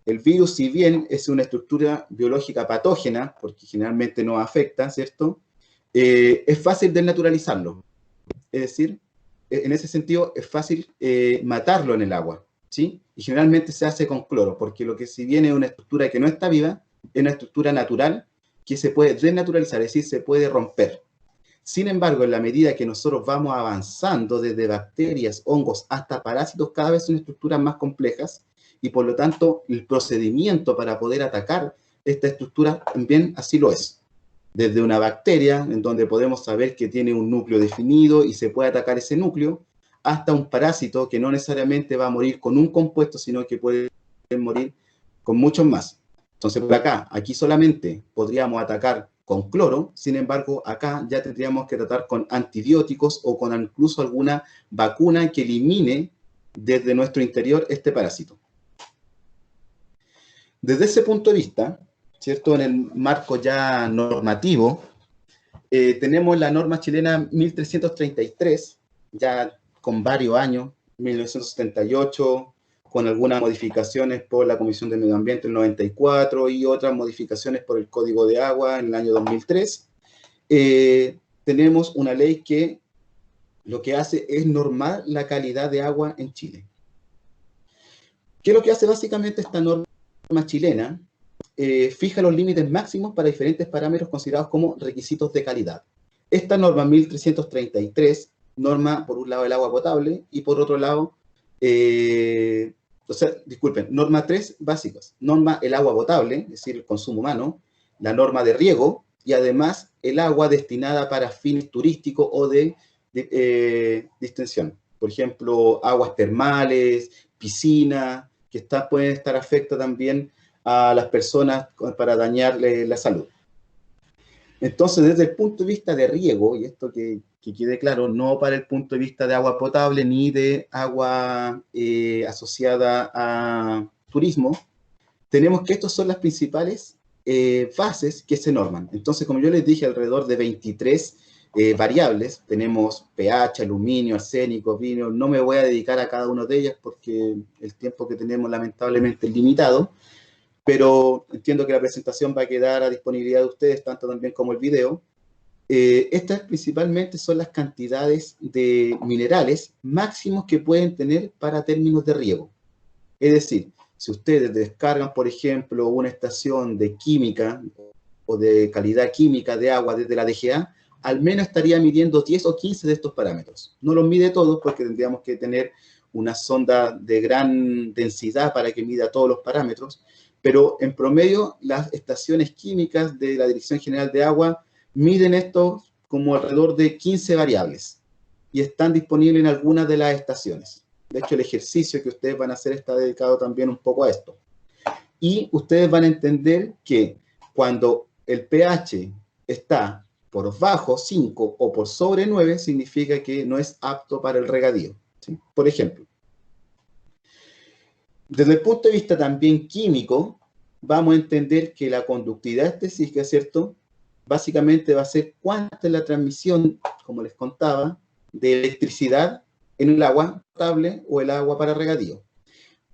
B: El virus, si bien es una estructura biológica patógena, porque generalmente nos afecta, ¿cierto? Es fácil desnaturalizarlo. Es decir, en ese sentido es fácil matarlo en el agua, ¿sí? Y generalmente se hace con cloro, porque lo que si bien es una estructura que no está viva, es una estructura natural que se puede desnaturalizar, es decir, se puede romper. Sin embargo, en la medida que nosotros vamos avanzando desde bacterias, hongos, hasta parásitos, cada vez son estructuras más complejas y por lo tanto el procedimiento para poder atacar esta estructura también así lo es. Desde una bacteria, en donde podemos saber que tiene un núcleo definido y se puede atacar ese núcleo, hasta un parásito que no necesariamente va a morir con un compuesto, sino que puede morir con muchos más. Entonces, por acá, aquí solamente podríamos atacar con cloro, sin embargo, acá ya tendríamos que tratar con antibióticos o con incluso alguna vacuna que elimine desde nuestro interior este parásito. Desde ese punto de vista, ¿cierto? En el marco ya normativo, tenemos la norma chilena 1333, ya con varios años, 1978, con algunas modificaciones por la Comisión de Medio Ambiente en el 94 y otras modificaciones por el Código de Agua en el año 2003. Tenemos una ley que lo que hace es normar la calidad de agua en Chile. ¿Qué es lo que hace básicamente esta norma chilena? Fija los límites máximos para diferentes parámetros considerados como requisitos de calidad. Esta norma 1333 norma por un lado el agua potable y por otro lado norma 3 básicas. Norma el agua potable, es decir, el consumo humano, la norma de riego y además el agua destinada para fines turísticos o de distensión. Por ejemplo, aguas termales, piscinas, que pueden estar afectadas también a las personas para dañarle la salud. Entonces, desde el punto de vista de riego, y esto que quede claro, no para el punto de vista de agua potable ni de agua asociada a turismo, tenemos que estas son las principales fases que se norman. Entonces, como yo les dije, alrededor de 23 variables. Tenemos pH, aluminio, arsénico, vino. No me voy a dedicar a cada una de ellas porque el tiempo que tenemos lamentablemente es limitado, pero entiendo que la presentación va a quedar a disponibilidad de ustedes, tanto también como el video. Estas principalmente son las cantidades de minerales máximos que pueden tener para términos de riego. Es decir, si ustedes descargan, por ejemplo, una estación de química o de calidad química de agua desde la DGA, al menos estaría midiendo 10 o 15 de estos parámetros. No los mide todos porque tendríamos que tener una sonda de gran densidad para que mida todos los parámetros, pero en promedio las estaciones químicas de la Dirección General de Agua miden esto como alrededor de 15 variables y están disponibles en algunas de las estaciones. De hecho, el ejercicio que ustedes van a hacer está dedicado también un poco a esto. Y ustedes van a entender que cuando el pH está por bajo 5 o por sobre 9, significa que no es apto para el regadío, ¿sí? Por ejemplo, desde el punto de vista también químico, vamos a entender que la conductividad específica, ¿cierto? Básicamente va a ser cuánta es la transmisión, como les contaba, de electricidad en el agua potable o el agua para regadío.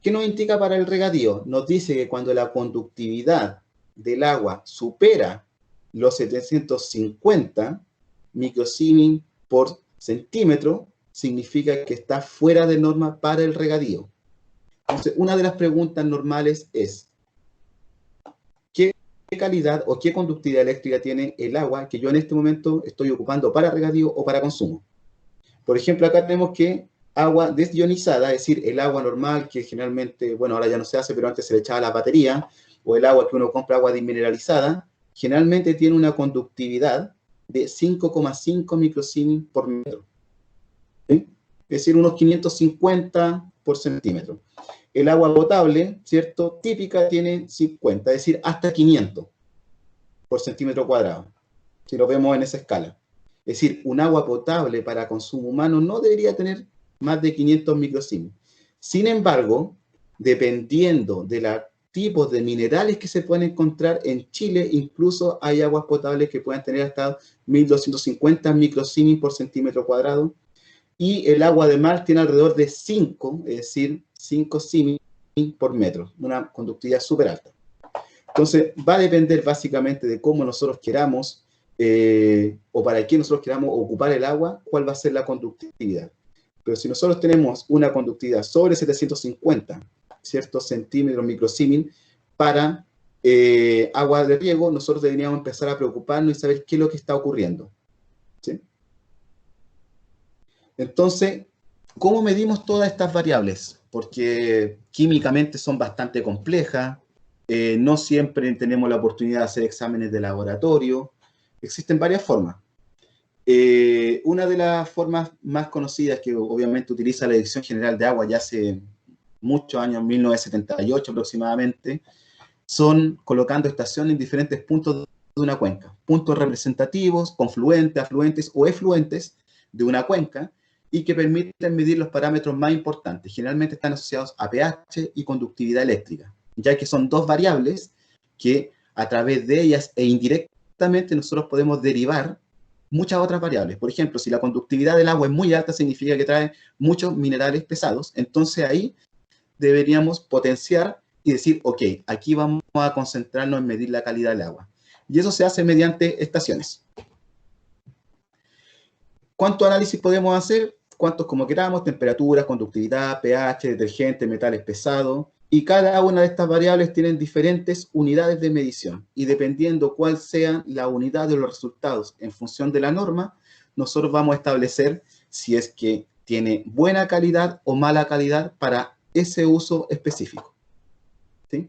B: ¿Qué nos indica para el regadío? Nos dice que cuando la conductividad del agua supera los 750 microsiemens por centímetro, significa que está fuera de norma para el regadío. Entonces, una de las preguntas normales es, ¿qué calidad o qué conductividad eléctrica tiene el agua que yo en este momento estoy ocupando para regadío o para consumo? Por ejemplo, acá tenemos que agua desionizada, es decir, el agua normal que generalmente, bueno, ahora ya no se hace, pero antes se le echaba a la batería, o el agua que uno compra, agua desmineralizada, generalmente tiene una conductividad de 5,5 microsiemens por metro. ¿Sí? Es decir, unos 550 por centímetro. El agua potable, ¿cierto? Típica tiene 50, es decir, hasta 500 por centímetro cuadrado, si lo vemos en esa escala. Es decir, un agua potable para consumo humano no debería tener más de 500 microsiemens. Sin embargo, dependiendo de los tipos de minerales que se pueden encontrar en Chile, incluso hay aguas potables que pueden tener hasta 1250 microsiemens por centímetro cuadrado, y el agua de mar tiene alrededor de 5, es decir, 5 siemens por metro, una conductividad súper alta. Entonces, va a depender básicamente de cómo nosotros queramos, o para qué nosotros queramos ocupar el agua, cuál va a ser la conductividad. Pero si nosotros tenemos una conductividad sobre 750, ¿cierto? Centímetros, microsiemens, para agua de riego, nosotros deberíamos empezar a preocuparnos y saber qué es lo que está ocurriendo, ¿sí? Entonces, ¿cómo medimos todas estas variables? Porque químicamente son bastante complejas, no siempre tenemos la oportunidad de hacer exámenes de laboratorio, existen varias formas. Una de las formas más conocidas que obviamente utiliza la Dirección General de Agua ya hace muchos años, 1978 aproximadamente, son colocando estaciones en diferentes puntos de una cuenca, puntos representativos, confluentes, afluentes o efluentes de una cuenca, y que permiten medir los parámetros más importantes. Generalmente están asociados a pH y conductividad eléctrica, ya que son dos variables que a través de ellas e indirectamente nosotros podemos derivar muchas otras variables. Por ejemplo, si la conductividad del agua es muy alta, significa que trae muchos minerales pesados. Entonces ahí deberíamos potenciar y decir, ok, aquí vamos a concentrarnos en medir la calidad del agua. Y eso se hace mediante estaciones. ¿Cuánto análisis podemos hacer? Cuántos como queramos, temperaturas, conductividad, pH, detergente, metales pesados, y cada una de estas variables tienen diferentes unidades de medición, y dependiendo cuál sea la unidad de los resultados en función de la norma, nosotros vamos a establecer si es que tiene buena calidad o mala calidad para ese uso específico, ¿sí?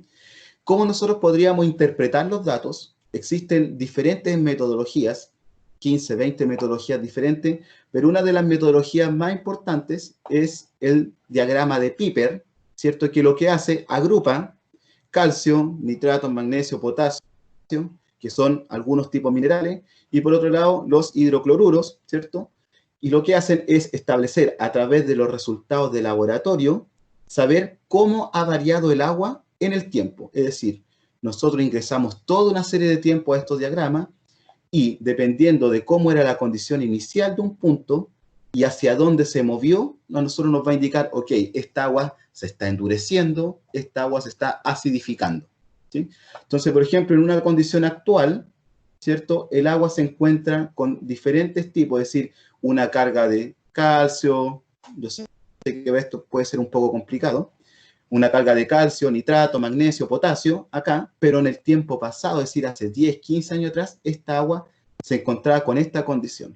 B: ¿Cómo nosotros podríamos interpretar los datos? Existen diferentes metodologías, 15, 20 metodologías diferentes, pero una de las metodologías más importantes es el diagrama de Piper, ¿cierto? Que lo que hace, agrupa calcio, nitrato, magnesio, potasio, que son algunos tipos minerales, y por otro lado, los hidrocloruros, ¿cierto? Y lo que hacen es establecer a través de los resultados de laboratorio, saber cómo ha variado el agua en el tiempo. Es decir, nosotros ingresamos toda una serie de tiempo a estos diagramas y dependiendo de cómo era la condición inicial de un punto y hacia dónde se movió, a nosotros nos va a indicar, ok, esta agua se está endureciendo, esta agua se está acidificando, ¿sí? Entonces, por ejemplo, en una condición actual, ¿cierto? El agua se encuentra con diferentes tipos, es decir, una carga de calcio, yo sé que esto puede ser un poco complicado, una carga de calcio, nitrato, magnesio, potasio, acá, pero en el tiempo pasado, es decir, hace 10, 15 años atrás, esta agua se encontraba con esta condición.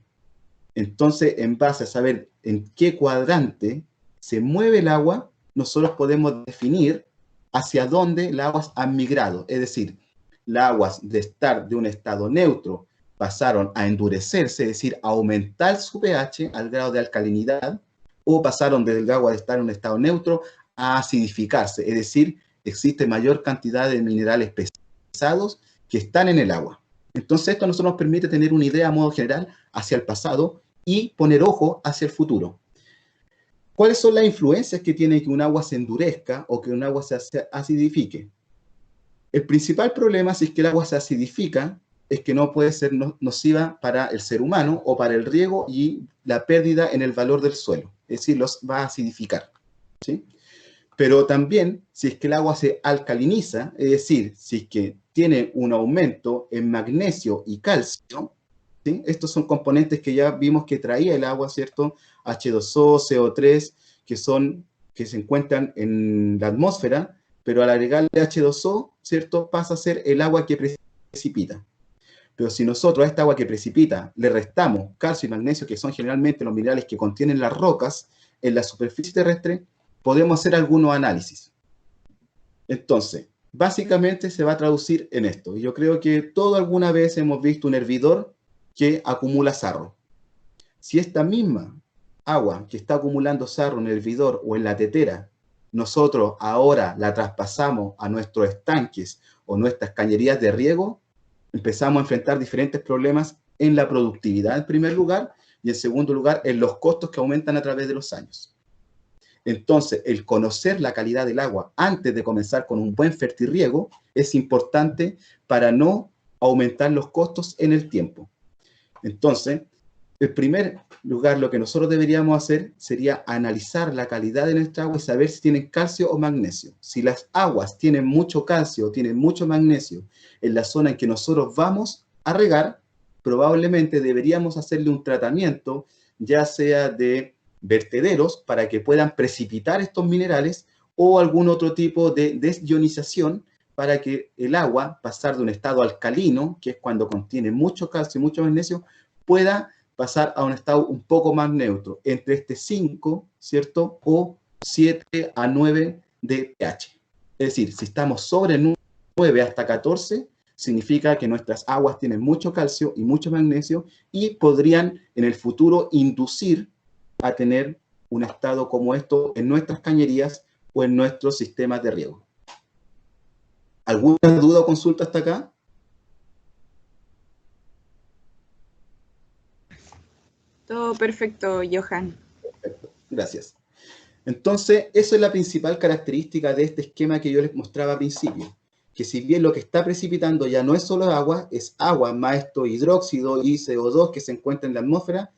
B: Entonces, en base a saber en qué cuadrante se mueve el agua, nosotros podemos definir hacia dónde las aguas han migrado. Es decir, las aguas de estar de un estado neutro pasaron a endurecerse, es decir, a aumentar su pH al grado de alcalinidad, o pasaron del agua de estar en un estado neutro a acidificarse, es decir, existe mayor cantidad de minerales pesados que están en el agua. Entonces esto a nosotros nos permite tener una idea a modo general hacia el pasado y poner ojo hacia el futuro. ¿Cuáles son las influencias que tiene que un agua se endurezca o que un agua se acidifique? El principal problema, si es que el agua se acidifica, es que no puede ser nociva para el ser humano o para el riego y la pérdida en el valor del suelo. Es decir, los va a acidificar, ¿sí? Pero también, si es que el agua se alcaliniza, es decir, si es que tiene un aumento en magnesio y calcio, ¿sí? Estos son componentes que ya vimos que traía el agua, ¿cierto? H2O, CO3, que se encuentran en la atmósfera, pero al agregarle H2O, ¿cierto? Pasa a ser el agua que precipita. Pero si nosotros a esta agua que precipita le restamos calcio y magnesio, que son generalmente los minerales que contienen las rocas en la superficie terrestre, podemos hacer algunos análisis. Entonces, básicamente se va a traducir en esto. Yo creo que todos alguna vez hemos visto un hervidor que acumula sarro. Si esta misma agua que está acumulando sarro en el hervidor o en la tetera, nosotros ahora la traspasamos a nuestros estanques o nuestras cañerías de riego, empezamos a enfrentar diferentes problemas en la productividad en primer lugar y en segundo lugar en los costos que aumentan a través de los años. Entonces, el conocer la calidad del agua antes de comenzar con un buen fertirriego es importante para no aumentar los costos en el tiempo. Entonces, en primer lugar, lo que nosotros deberíamos hacer sería analizar la calidad de nuestra agua y saber si tienen calcio o magnesio. Si las aguas tienen mucho calcio o tienen mucho magnesio en la zona en que nosotros vamos a regar, probablemente deberíamos hacerle un tratamiento, ya sea de vertederos para que puedan precipitar estos minerales o algún otro tipo de desionización para que el agua, pasar de un estado alcalino, que es cuando contiene mucho calcio y mucho magnesio, pueda pasar a un estado un poco más neutro, entre este 5, ¿cierto? O 7 a 9 de pH. Es decir, si estamos sobre 9 hasta 14, significa que nuestras aguas tienen mucho calcio y mucho magnesio y podrían en el futuro inducir a tener un estado como esto en nuestras cañerías o en nuestros sistemas de riego. ¿Alguna duda o consulta hasta acá?
D: Todo perfecto, Johan.
B: Perfecto, gracias. Entonces, eso es la principal característica de este esquema que yo les mostraba al principio, que si bien lo que está precipitando ya no es solo agua, es agua más esto hidróxido y CO2 que se encuentra en la atmósfera,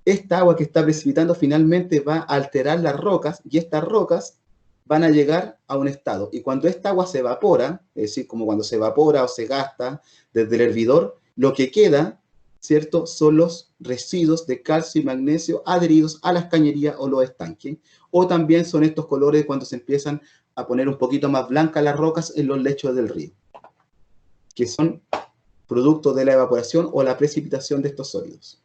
B: esta agua que está precipitando finalmente va a alterar las rocas y estas rocas van a llegar a un estado. Y cuando esta agua se evapora, es decir, como cuando se evapora o se gasta desde el hervidor, lo que queda, ¿cierto?, son los residuos de calcio y magnesio adheridos a las cañerías o los estanques. O también son estos colores cuando se empiezan a poner un poquito más blancas las rocas en los lechos del río, que son producto de la evaporación o la precipitación de estos sólidos.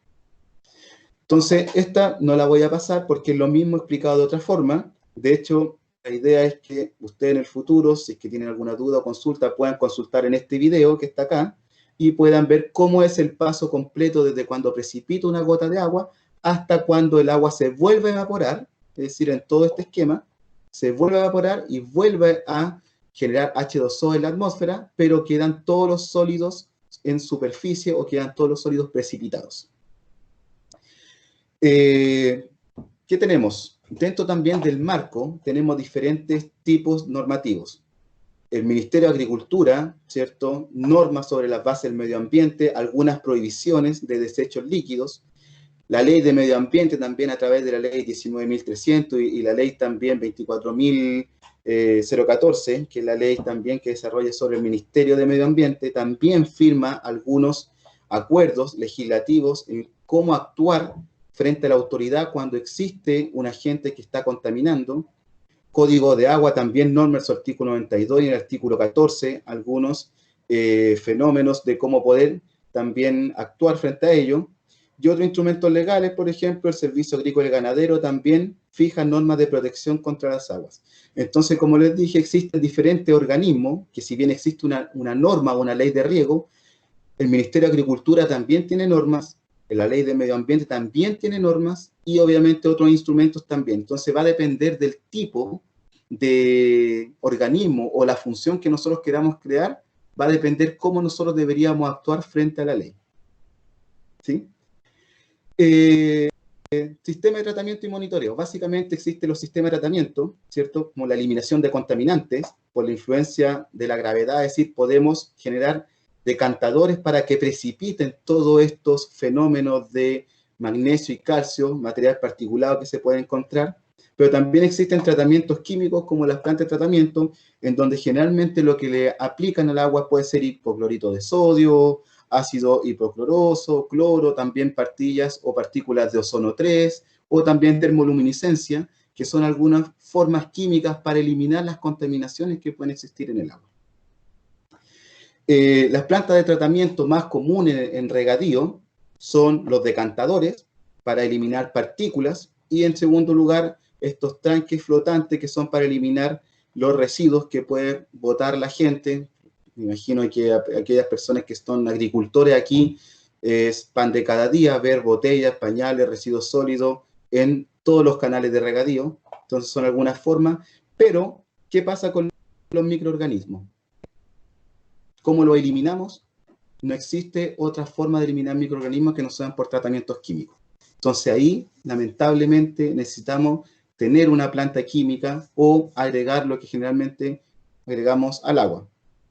B: Entonces, esta no la voy a pasar porque es lo mismo explicado de otra forma. De hecho, la idea es que ustedes en el futuro, si es que tienen alguna duda o consulta, puedan consultar en este video que está acá y puedan ver cómo es el paso completo desde cuando precipita una gota de agua hasta cuando el agua se vuelve a evaporar, es decir, en todo este esquema, se vuelve a evaporar y vuelve a generar H2O en la atmósfera, pero quedan todos los sólidos en superficie o quedan todos los sólidos precipitados. ¿Qué tenemos? Dentro también del marco tenemos diferentes tipos normativos. El Ministerio de Agricultura, ¿cierto? Normas sobre las bases del medio ambiente, algunas prohibiciones de desechos líquidos. La ley de medio ambiente también a través de la ley 19.300 y la ley también 24.014, que es la ley también que desarrolla sobre el Ministerio de Medio Ambiente, también firma algunos acuerdos legislativos en cómo actuar frente a la autoridad cuando existe un agente que está contaminando. Código de agua también norma en su artículo 92 y en el artículo 14 algunos fenómenos de cómo poder también actuar frente a ello. Y otros instrumentos legales, por ejemplo, el Servicio Agrícola y Ganadero también fija normas de protección contra las aguas. Entonces, como les dije, existen diferentes organismos, que si bien existe una norma o una ley de riego, el Ministerio de Agricultura también tiene normas, la ley de medio ambiente también tiene normas, y obviamente otros instrumentos también. Entonces va a depender del tipo de organismo o la función que nosotros queramos crear, va a depender cómo nosotros deberíamos actuar frente a la ley. ¿Sí? Sistema de tratamiento y monitoreo. Básicamente existen los sistemas de tratamiento, ¿cierto? Como la eliminación de contaminantes por la influencia de la gravedad, es decir, podemos generar decantadores para que precipiten todos estos fenómenos de magnesio y calcio, material particulado que se puede encontrar, pero también existen tratamientos químicos como las plantas de tratamiento, en donde generalmente lo que le aplican al agua puede ser hipoclorito de sodio, ácido hipocloroso, cloro, también partillas o partículas de ozono 3, o también termoluminiscencia, que son algunas formas químicas para eliminar las contaminaciones que pueden existir en el agua. Las plantas de tratamiento más comunes en regadío son los decantadores para eliminar partículas, y en segundo lugar estos tanques flotantes que son para eliminar los residuos que puede botar la gente. Me imagino que aquellas personas que son agricultores aquí es pan de cada día ver botellas, pañales, residuos sólidos en todos los canales de regadío. Entonces son algunas formas, pero ¿qué pasa con los microorganismos? ¿Cómo lo eliminamos? No existe otra forma de eliminar microorganismos que no sean por tratamientos químicos. Entonces ahí, lamentablemente, necesitamos tener una planta química o agregar lo que generalmente agregamos al agua.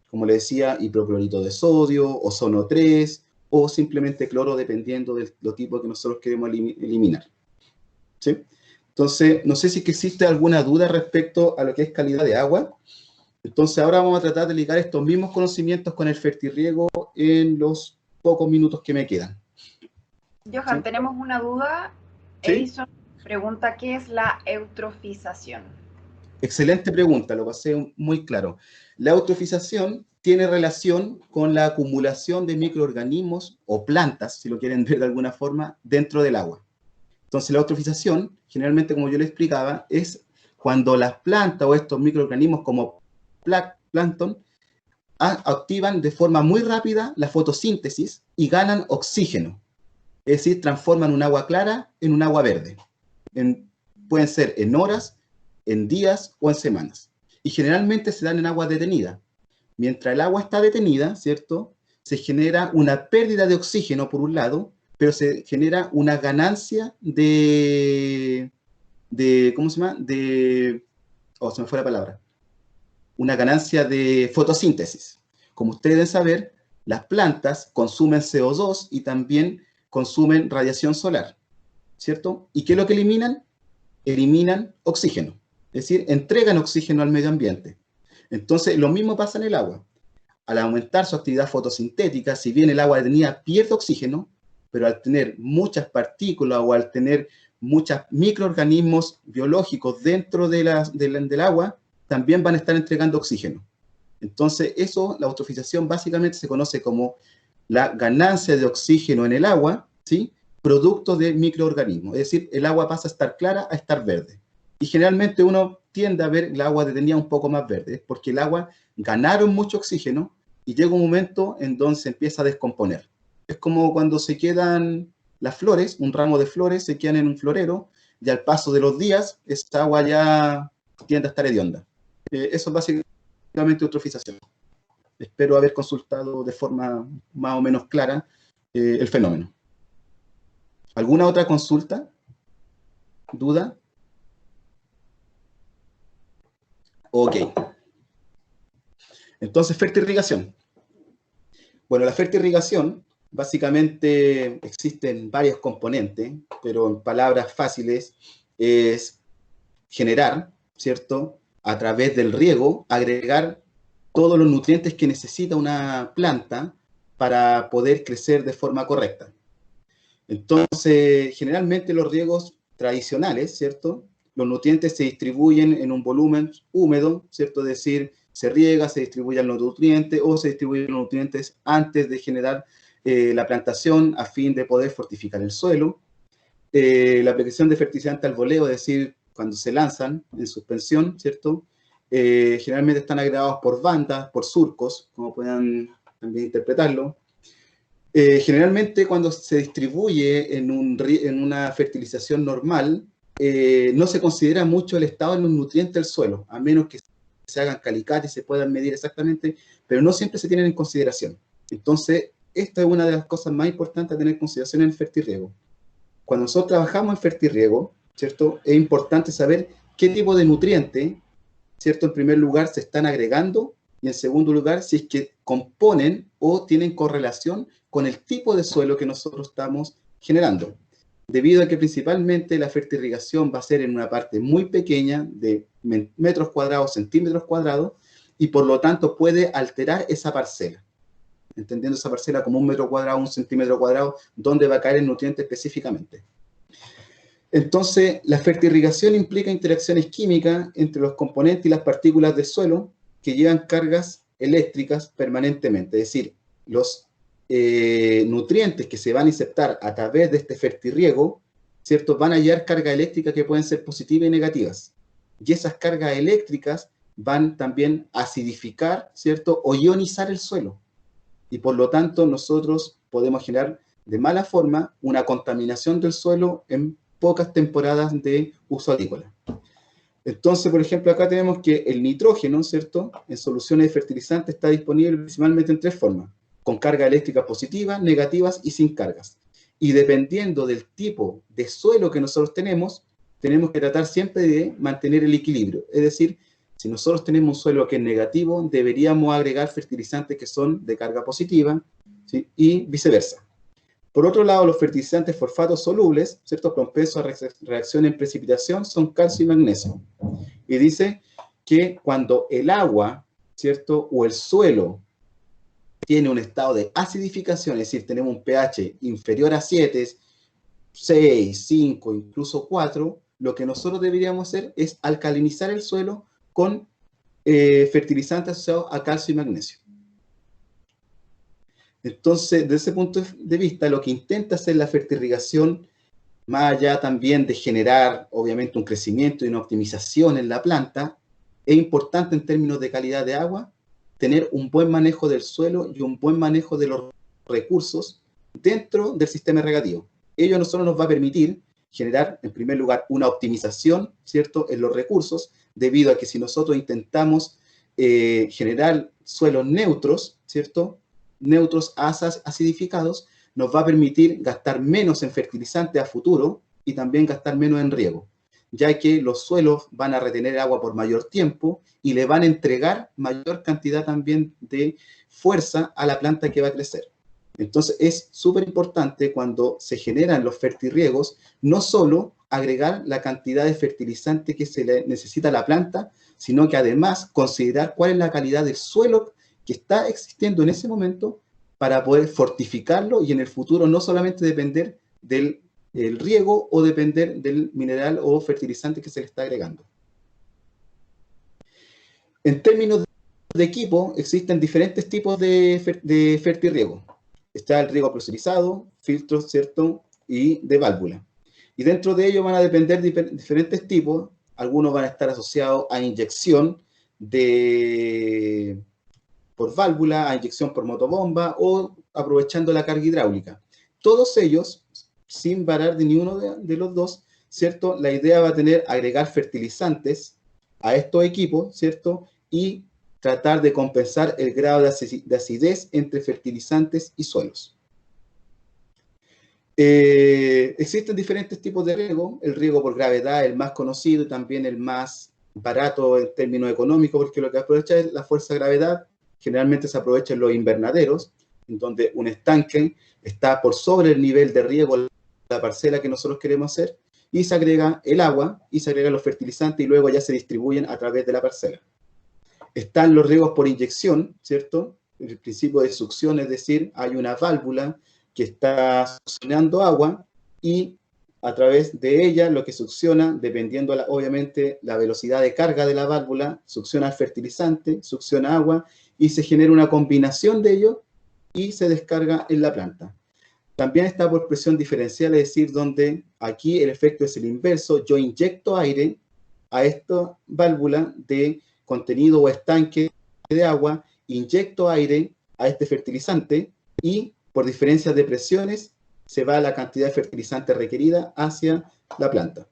B: Como les decía, hipoclorito de sodio, ozono 3 o simplemente cloro, dependiendo de los tipos que nosotros queremos eliminar. ¿Sí? Entonces, no sé si existe alguna duda respecto a lo que es calidad de agua. Entonces, ahora vamos a tratar de ligar estos mismos conocimientos con el fertirriego en los pocos minutos que me quedan.
A: Johan, ¿sí? Tenemos una duda.
B: ¿Sí?
A: Edison pregunta, ¿qué es la eutrofización?
B: Excelente pregunta, lo pasé muy claro. La eutrofización tiene relación con la acumulación de microorganismos o plantas, si lo quieren ver de alguna forma, dentro del agua. Entonces, la eutrofización, generalmente, como yo le explicaba, es cuando las plantas o estos microorganismos como plancton activan de forma muy rápida la fotosíntesis y ganan oxígeno. Es decir, transforman un agua clara en un agua verde. Pueden ser en horas, en días o en semanas. Y generalmente se dan en agua detenida. Mientras el agua está detenida, ¿cierto? Se genera una pérdida de oxígeno por un lado, pero se genera una ganancia ¿cómo se llama? Se me fue la palabra. Una ganancia de fotosíntesis. Como ustedes deben saber, las plantas consumen CO2 y también consumen radiación solar, ¿cierto? ¿Y qué es lo que eliminan? Eliminan oxígeno. Es decir, entregan oxígeno al medio ambiente. Entonces, lo mismo pasa en el agua. Al aumentar su actividad fotosintética, si bien el agua detenida pierde oxígeno, pero al tener muchas partículas o al tener muchos microorganismos biológicos dentro del agua, también van a estar entregando oxígeno. Entonces, la eutrofización básicamente se conoce como la ganancia de oxígeno en el agua, ¿sí? Producto de microorganismos. Es decir, el agua pasa a estar clara a estar verde. Y generalmente uno tiende a ver el agua detenida un poco más verde, porque el agua ganaron mucho oxígeno y llega un momento en donde se empieza a descomponer. Es como cuando se quedan las flores, un ramo de flores se quedan en un florero, y al paso de los días, esta agua ya tiende a estar hedionda. Eso es básicamente eutrofización. espero haber consultado de forma más o menos clara el fenómeno. ¿Alguna otra consulta? ¿Duda? Ok. Entonces, fertirrigación. Bueno, la fertirrigación, básicamente existen varios componentes, pero en palabras fáciles es generar, ¿cierto? A través del riego, agregar todos los nutrientes que necesita una planta para poder crecer de forma correcta. Entonces, generalmente los riegos tradicionales, ¿cierto? Los nutrientes se distribuyen en un volumen húmedo, ¿cierto? Es decir, se riega, se distribuyen los nutrientes o se distribuyen los nutrientes antes de generar la plantación a fin de poder fortificar el suelo. La aplicación de fertilizante al voleo, es decir, cuando se lanzan en suspensión, ¿cierto? Generalmente están agregados por bandas, por surcos, como puedan también interpretarlo. Generalmente cuando se distribuye en una fertilización normal, no se considera mucho el estado de los nutrientes del suelo, a menos que se hagan calicates y se puedan medir exactamente, pero no siempre se tienen en consideración. Entonces, esta es una de las cosas más importantes a tener en consideración en el fertirriego. Cuando nosotros trabajamos en fertirriego, ¿cierto? Es importante saber qué tipo de nutrientes, ¿cierto? En primer lugar, se están agregando, y en segundo lugar, si es que componen o tienen correlación con el tipo de suelo que nosotros estamos generando. Debido a que principalmente la fertirrigación va a ser en una parte muy pequeña de metros cuadrados, centímetros cuadrados, y por lo tanto puede alterar esa parcela. Entendiendo esa parcela como un metro cuadrado, un centímetro cuadrado, donde va a caer el nutriente específicamente. Entonces, la fertirrigación implica interacciones químicas entre los componentes y las partículas del suelo que llevan cargas eléctricas permanentemente. Es decir, los nutrientes que se van a insertar a través de este fertirriego, ¿cierto? Van a llevar cargas eléctricas que pueden ser positivas y negativas. Y esas cargas eléctricas van también a acidificar, ¿cierto? O ionizar el suelo. Y por lo tanto, nosotros podemos generar de mala forma una contaminación del suelo en pocas temporadas de uso agrícola. Entonces, por ejemplo, acá tenemos que el nitrógeno, ¿cierto? En soluciones de fertilizantes está disponible principalmente en tres formas: con carga eléctrica positiva, negativas y sin cargas. Y dependiendo del tipo de suelo que nosotros tenemos que tratar siempre de mantener el equilibrio. Es decir, si nosotros tenemos un suelo que es negativo, deberíamos agregar fertilizantes que son de carga positiva, ¿sí? Y viceversa. Por otro lado, los fertilizantes fosfatos solubles, ¿cierto? Propensos a reacción en precipitación, son calcio y magnesio. Y dice que cuando el agua, ¿cierto? O el suelo tiene un estado de acidificación, es decir, tenemos un pH inferior a 7, 6, 5, incluso 4, lo que nosotros deberíamos hacer es alcalinizar el suelo con fertilizantes asociados a calcio y magnesio. Entonces, desde ese punto de vista, lo que intenta hacer la fertirrigación, más allá también de generar, obviamente, un crecimiento y una optimización en la planta, es importante en términos de calidad de agua, tener un buen manejo del suelo y un buen manejo de los recursos dentro del sistema irrigativo. Ello a nosotros nos va a permitir generar, en primer lugar, una optimización, ¿cierto?, en los recursos, debido a que si nosotros intentamos generar suelos neutros, ¿cierto?, neutros acidificados, nos va a permitir gastar menos en fertilizante a futuro y también gastar menos en riego, ya que los suelos van a retener agua por mayor tiempo y le van a entregar mayor cantidad también de fuerza a la planta que va a crecer. Entonces es súper importante cuando se generan los fertirriegos, no solo agregar la cantidad de fertilizante que se le necesita a la planta, sino que además considerar cuál es la calidad del suelo que está existiendo en ese momento para poder fortificarlo y en el futuro no solamente depender del riego o depender del mineral o fertilizante que se le está agregando. En términos de equipo, existen diferentes tipos de fertirriego. Está el riego presurizado, filtros, ¿cierto? Y de válvula. Y dentro de ellos van a depender diferentes tipos. Algunos van a estar asociados a inyección por válvula, a inyección por motobomba o aprovechando la carga hidráulica. Todos ellos, sin varar de ninguno de los dos, ¿cierto? La idea va a tener agregar fertilizantes a estos equipos, ¿cierto? Y tratar de compensar el grado de acidez entre fertilizantes y suelos. Existen diferentes tipos de riego. El riego por gravedad, el más conocido y también el más barato en términos económicos, porque lo que aprovecha es la fuerza de gravedad. Generalmente se aprovecha en los invernaderos, en donde un estanque está por sobre el nivel de riego de la parcela que nosotros queremos hacer, y se agrega el agua y se agregan los fertilizantes y luego ya se distribuyen a través de la parcela. Están los riegos por inyección, ¿cierto? El principio de succión, es decir, hay una válvula que está succionando agua y a través de ella lo que succiona, dependiendo obviamente la velocidad de carga de la válvula, succiona el fertilizante, succiona agua y se genera una combinación de ello y se descarga en la planta. También está por presión diferencial, es decir, donde aquí el efecto es el inverso. Yo inyecto aire a esta válvula de contenido o estanque de agua, inyecto aire a este fertilizante y por diferencias de presiones se va la cantidad de fertilizante requerida hacia la planta.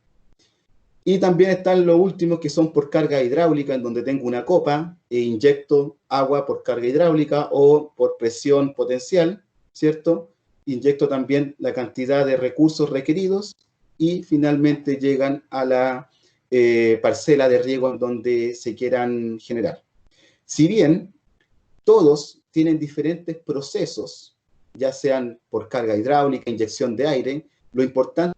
B: Y también están los últimos que son por carga hidráulica, en donde tengo una copa e inyecto agua por carga hidráulica o por presión potencial, ¿cierto? Inyecto también la cantidad de recursos requeridos y finalmente llegan a la parcela de riego en donde se quieran generar. Si bien todos tienen diferentes procesos, ya sean por carga hidráulica, inyección de aire, lo importante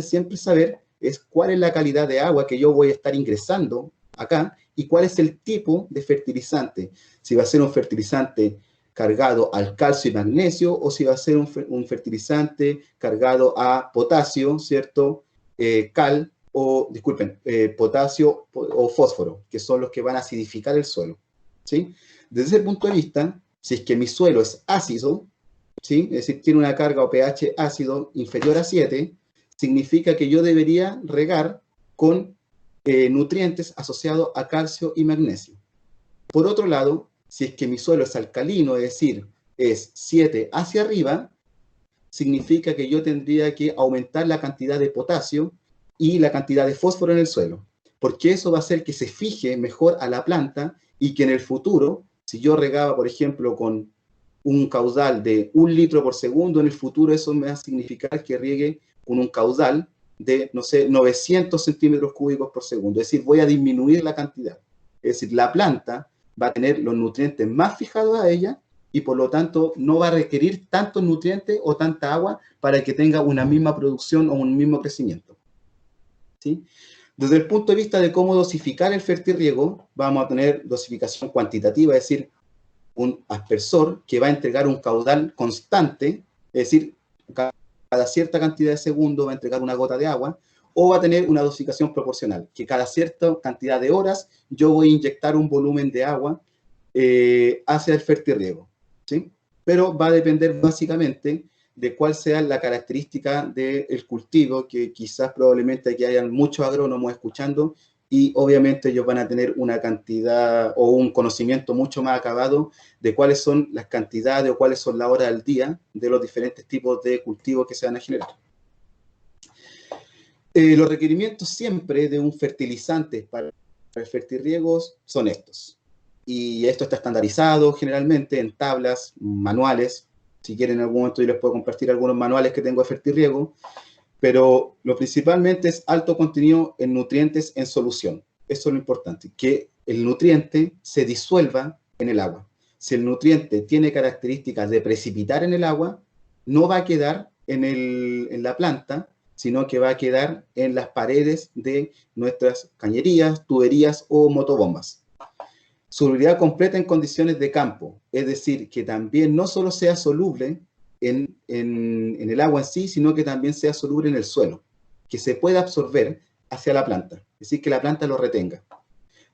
B: siempre saber es cuál es la calidad de agua que yo voy a estar ingresando acá y cuál es el tipo de fertilizante. Si va a ser un fertilizante cargado al calcio y magnesio o si va a ser un fertilizante cargado a potasio, ¿cierto? Potasio o fósforo, que son los que van a acidificar el suelo, ¿sí? Desde ese punto de vista, si es que mi suelo es ácido, ¿sí? Es decir, tiene una carga o pH ácido inferior a 7, significa que yo debería regar con nutrientes asociados a calcio y magnesio. Por otro lado, si es que mi suelo es alcalino, es decir, es 7 hacia arriba, significa que yo tendría que aumentar la cantidad de potasio y la cantidad de fósforo en el suelo, porque eso va a hacer que se fije mejor a la planta y que en el futuro, si yo regaba, por ejemplo, con un caudal de 1 litro por segundo, en el futuro eso me va a significar que riegue con un caudal de, no sé, 900 centímetros cúbicos por segundo. Es decir, voy a disminuir la cantidad. Es decir, la planta va a tener los nutrientes más fijados a ella y por lo tanto no va a requerir tantos nutrientes o tanta agua para que tenga una misma producción o un mismo crecimiento, ¿sí? Desde el punto de vista de cómo dosificar el fertirriego, vamos a tener dosificación cuantitativa, es decir, un aspersor que va a entregar un caudal constante, es decir, cada cierta cantidad de segundos va a entregar una gota de agua, o va a tener una dosificación proporcional, que cada cierta cantidad de horas yo voy a inyectar un volumen de agua hacia el fertirriego, ¿sí? Pero va a depender básicamente de cuál sea la característica del cultivo, que quizás probablemente aquí hayan muchos agrónomos escuchando y obviamente ellos van a tener una cantidad o un conocimiento mucho más acabado de cuáles son las cantidades o cuáles son las horas al día de los diferentes tipos de cultivos que se van a generar. Los requerimientos siempre de un fertilizante para el fertirriego son estos. Y esto está estandarizado generalmente en tablas, manuales. Si quieren en algún momento yo les puedo compartir algunos manuales que tengo de fertirriego. Pero lo principalmente es alto contenido en nutrientes en solución. Eso es lo importante, que el nutriente se disuelva en el agua. Si el nutriente tiene características de precipitar en el agua, no va a quedar en la planta, sino que va a quedar en las paredes de nuestras cañerías, tuberías o motobombas. Solubilidad completa en condiciones de campo, es decir, que también no solo sea soluble en el agua en sí, sino que también sea soluble en el suelo, que se pueda absorber hacia la planta, es decir, que la planta lo retenga.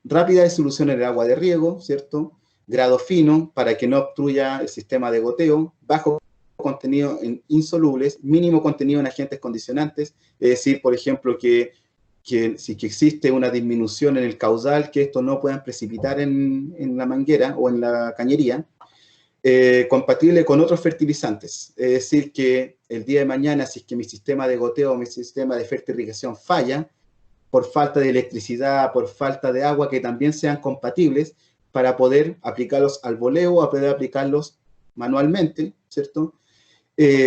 B: Rápida disolución en el agua de riego, ¿cierto? Grado fino para que no obstruya el sistema de goteo, bajo contenido en insolubles, mínimo contenido en agentes condicionantes, es decir, por ejemplo, que si existe una disminución en el caudal, que esto no puedan precipitar en la manguera o en la cañería, compatible con otros fertilizantes. Es decir, que el día de mañana, si es que mi sistema de goteo o mi sistema de fertilización falla, por falta de electricidad, por falta de agua, que también sean compatibles para poder aplicarlos al voleo o poder aplicarlos manualmente, ¿cierto?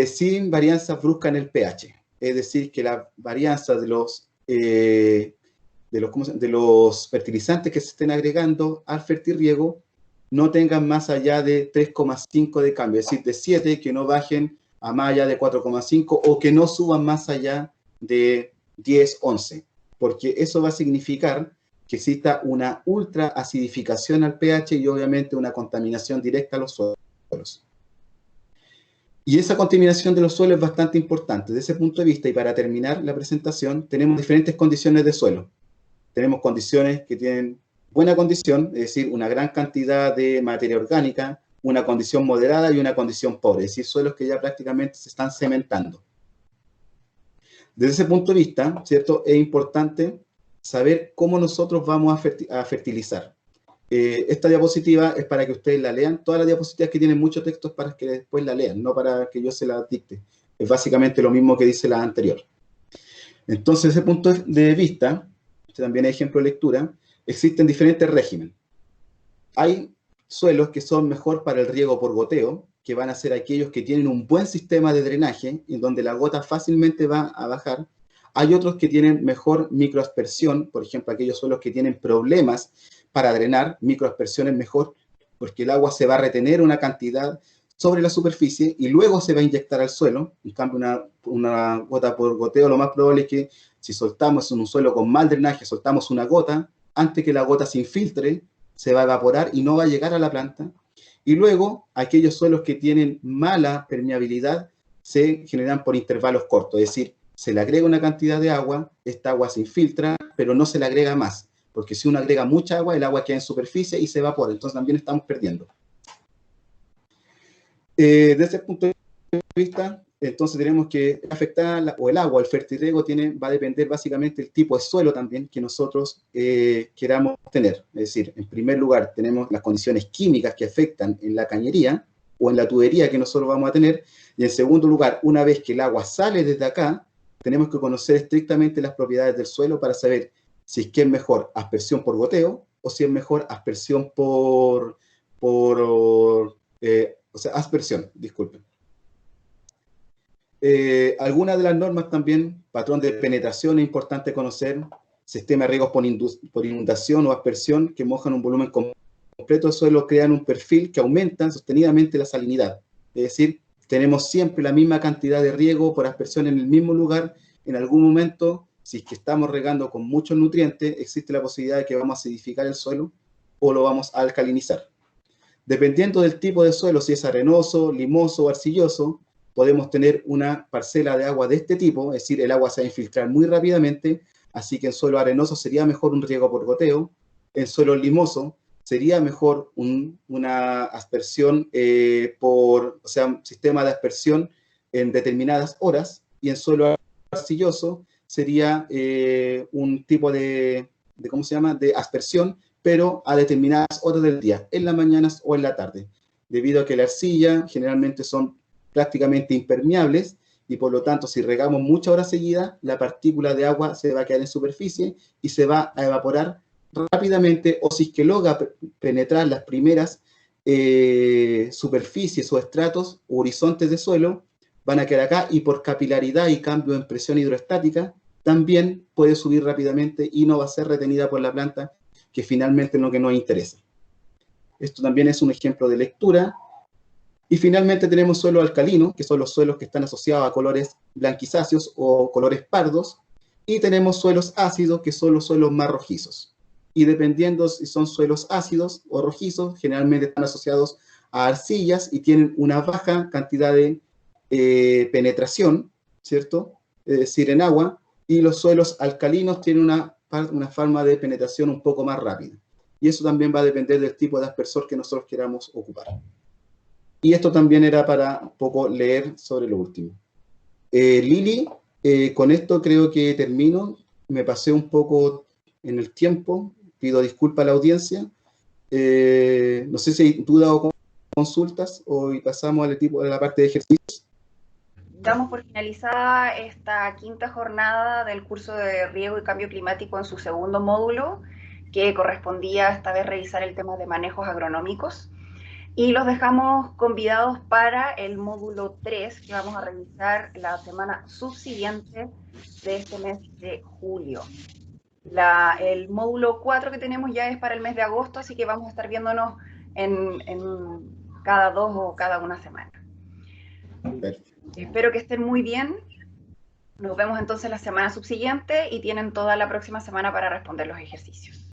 B: Sin varianzas bruscas en el pH. Es decir, que la varianza de los fertilizantes que se estén agregando al fertirriego no tengan más allá de 3,5 de cambio, es decir, de 7, que no bajen a más allá de 4,5 o que no suban más allá de 10, 11, porque eso va a significar que exista una ultra acidificación al pH y obviamente una contaminación directa a los suelos. Y esa contaminación de los suelos es bastante importante. Desde ese punto de vista, y para terminar la presentación, tenemos diferentes condiciones de suelo. Tenemos condiciones que tienen buena condición, es decir, una gran cantidad de materia orgánica, una condición moderada y una condición pobre, es decir, suelos que ya prácticamente se están cementando. Desde ese punto de vista, ¿cierto?, es importante saber cómo nosotros vamos a fertilizar. Esta diapositiva es para que ustedes la lean. Todas las diapositivas que tienen mucho texto es para que después la lean, no para que yo se la dicte. Es básicamente lo mismo que dice la anterior. Entonces, desde ese punto de vista, también hay ejemplo de lectura, existen diferentes regímenes. Hay suelos que son mejor para el riego por goteo, que van a ser aquellos que tienen un buen sistema de drenaje, en donde la gota fácilmente va a bajar. Hay otros que tienen mejor microaspersión, por ejemplo, aquellos suelos que tienen problemas para drenar, microaspersión es mejor, porque el agua se va a retener una cantidad sobre la superficie y luego se va a inyectar al suelo. En cambio, una gota por goteo, lo más probable es que si soltamos en un suelo con mal drenaje, soltamos una gota, antes que la gota se infiltre, se va a evaporar y no va a llegar a la planta. Y luego, aquellos suelos que tienen mala permeabilidad se generan por intervalos cortos, es decir, se le agrega una cantidad de agua, esta agua se infiltra, pero no se le agrega más, porque si uno agrega mucha agua, el agua queda en superficie y se evapora, entonces también estamos perdiendo. Desde ese punto de vista, entonces tenemos que afectar, o el agua, el fertirriego va a depender básicamente del tipo de suelo también que nosotros queramos tener. Es decir, en primer lugar tenemos las condiciones químicas que afectan en la cañería o en la tubería que nosotros vamos a tener, y en segundo lugar, una vez que el agua sale desde acá, tenemos que conocer estrictamente las propiedades del suelo para saber si es que es mejor aspersión por goteo o si es mejor aspersión aspersión, disculpen. Algunas de las normas también, patrón de penetración es importante conocer, sistema de riegos por inundación o aspersión que mojan un volumen completo de suelo, crean un perfil que aumenta sostenidamente la salinidad. Es decir, tenemos siempre la misma cantidad de riego por aspersión en el mismo lugar. En algún momento, si es que estamos regando con muchos nutrientes, existe la posibilidad de que vamos a acidificar el suelo o lo vamos a alcalinizar. Dependiendo del tipo de suelo, si es arenoso, limoso o arcilloso, podemos tener una parcela de agua de este tipo, es decir, el agua se va a infiltrar muy rápidamente, así que en suelo arenoso sería mejor un riego por goteo, en suelo limoso sería mejor una aspersión un sistema de aspersión en determinadas horas, y en suelo arcilloso sería un tipo de aspersión, pero a determinadas horas del día, en las mañanas o en la tarde, debido a que la arcilla generalmente son prácticamente impermeables, y por lo tanto, si regamos muchas horas seguidas, la partícula de agua se va a quedar en superficie y se va a evaporar rápidamente, o si es que logra penetrar las primeras superficies o estratos o horizontes de suelo, van a quedar acá, y por capilaridad y cambio en presión hidroestática, también puede subir rápidamente y no va a ser retenida por la planta, que finalmente es lo que nos interesa. Esto también es un ejemplo de lectura. Y finalmente tenemos suelos alcalinos, que son los suelos que están asociados a colores blanquizáceos o colores pardos, y tenemos suelos ácidos, que son los suelos más rojizos. Y dependiendo si son suelos ácidos o rojizos, generalmente están asociados a arcillas y tienen una baja cantidad de penetración, ¿cierto? Es decir, en agua, y los suelos alcalinos tienen una forma de penetración un poco más rápida. Y eso también va a depender del tipo de aspersor que nosotros queramos ocupar. Y esto también era para un poco leer sobre lo último. Lili, con esto creo que termino. Me pasé un poco en el tiempo. Pido disculpas a la audiencia. No sé si hay dudas o consultas, o pasamos a la parte de ejercicios.
A: Damos por finalizada esta quinta jornada del curso de riego y cambio climático en su segundo módulo. que correspondía esta vez revisar el tema de manejos agronómicos. Y los dejamos convidados para el módulo 3, que vamos a revisar la semana subsiguiente de este mes de julio. El módulo 4 que tenemos ya es para el mes de agosto, así que vamos a estar viéndonos en cada 2 o cada una semana.
B: Perfecto.
A: Espero que estén muy bien. Nos vemos entonces la semana subsiguiente y tienen toda la próxima semana para responder los ejercicios.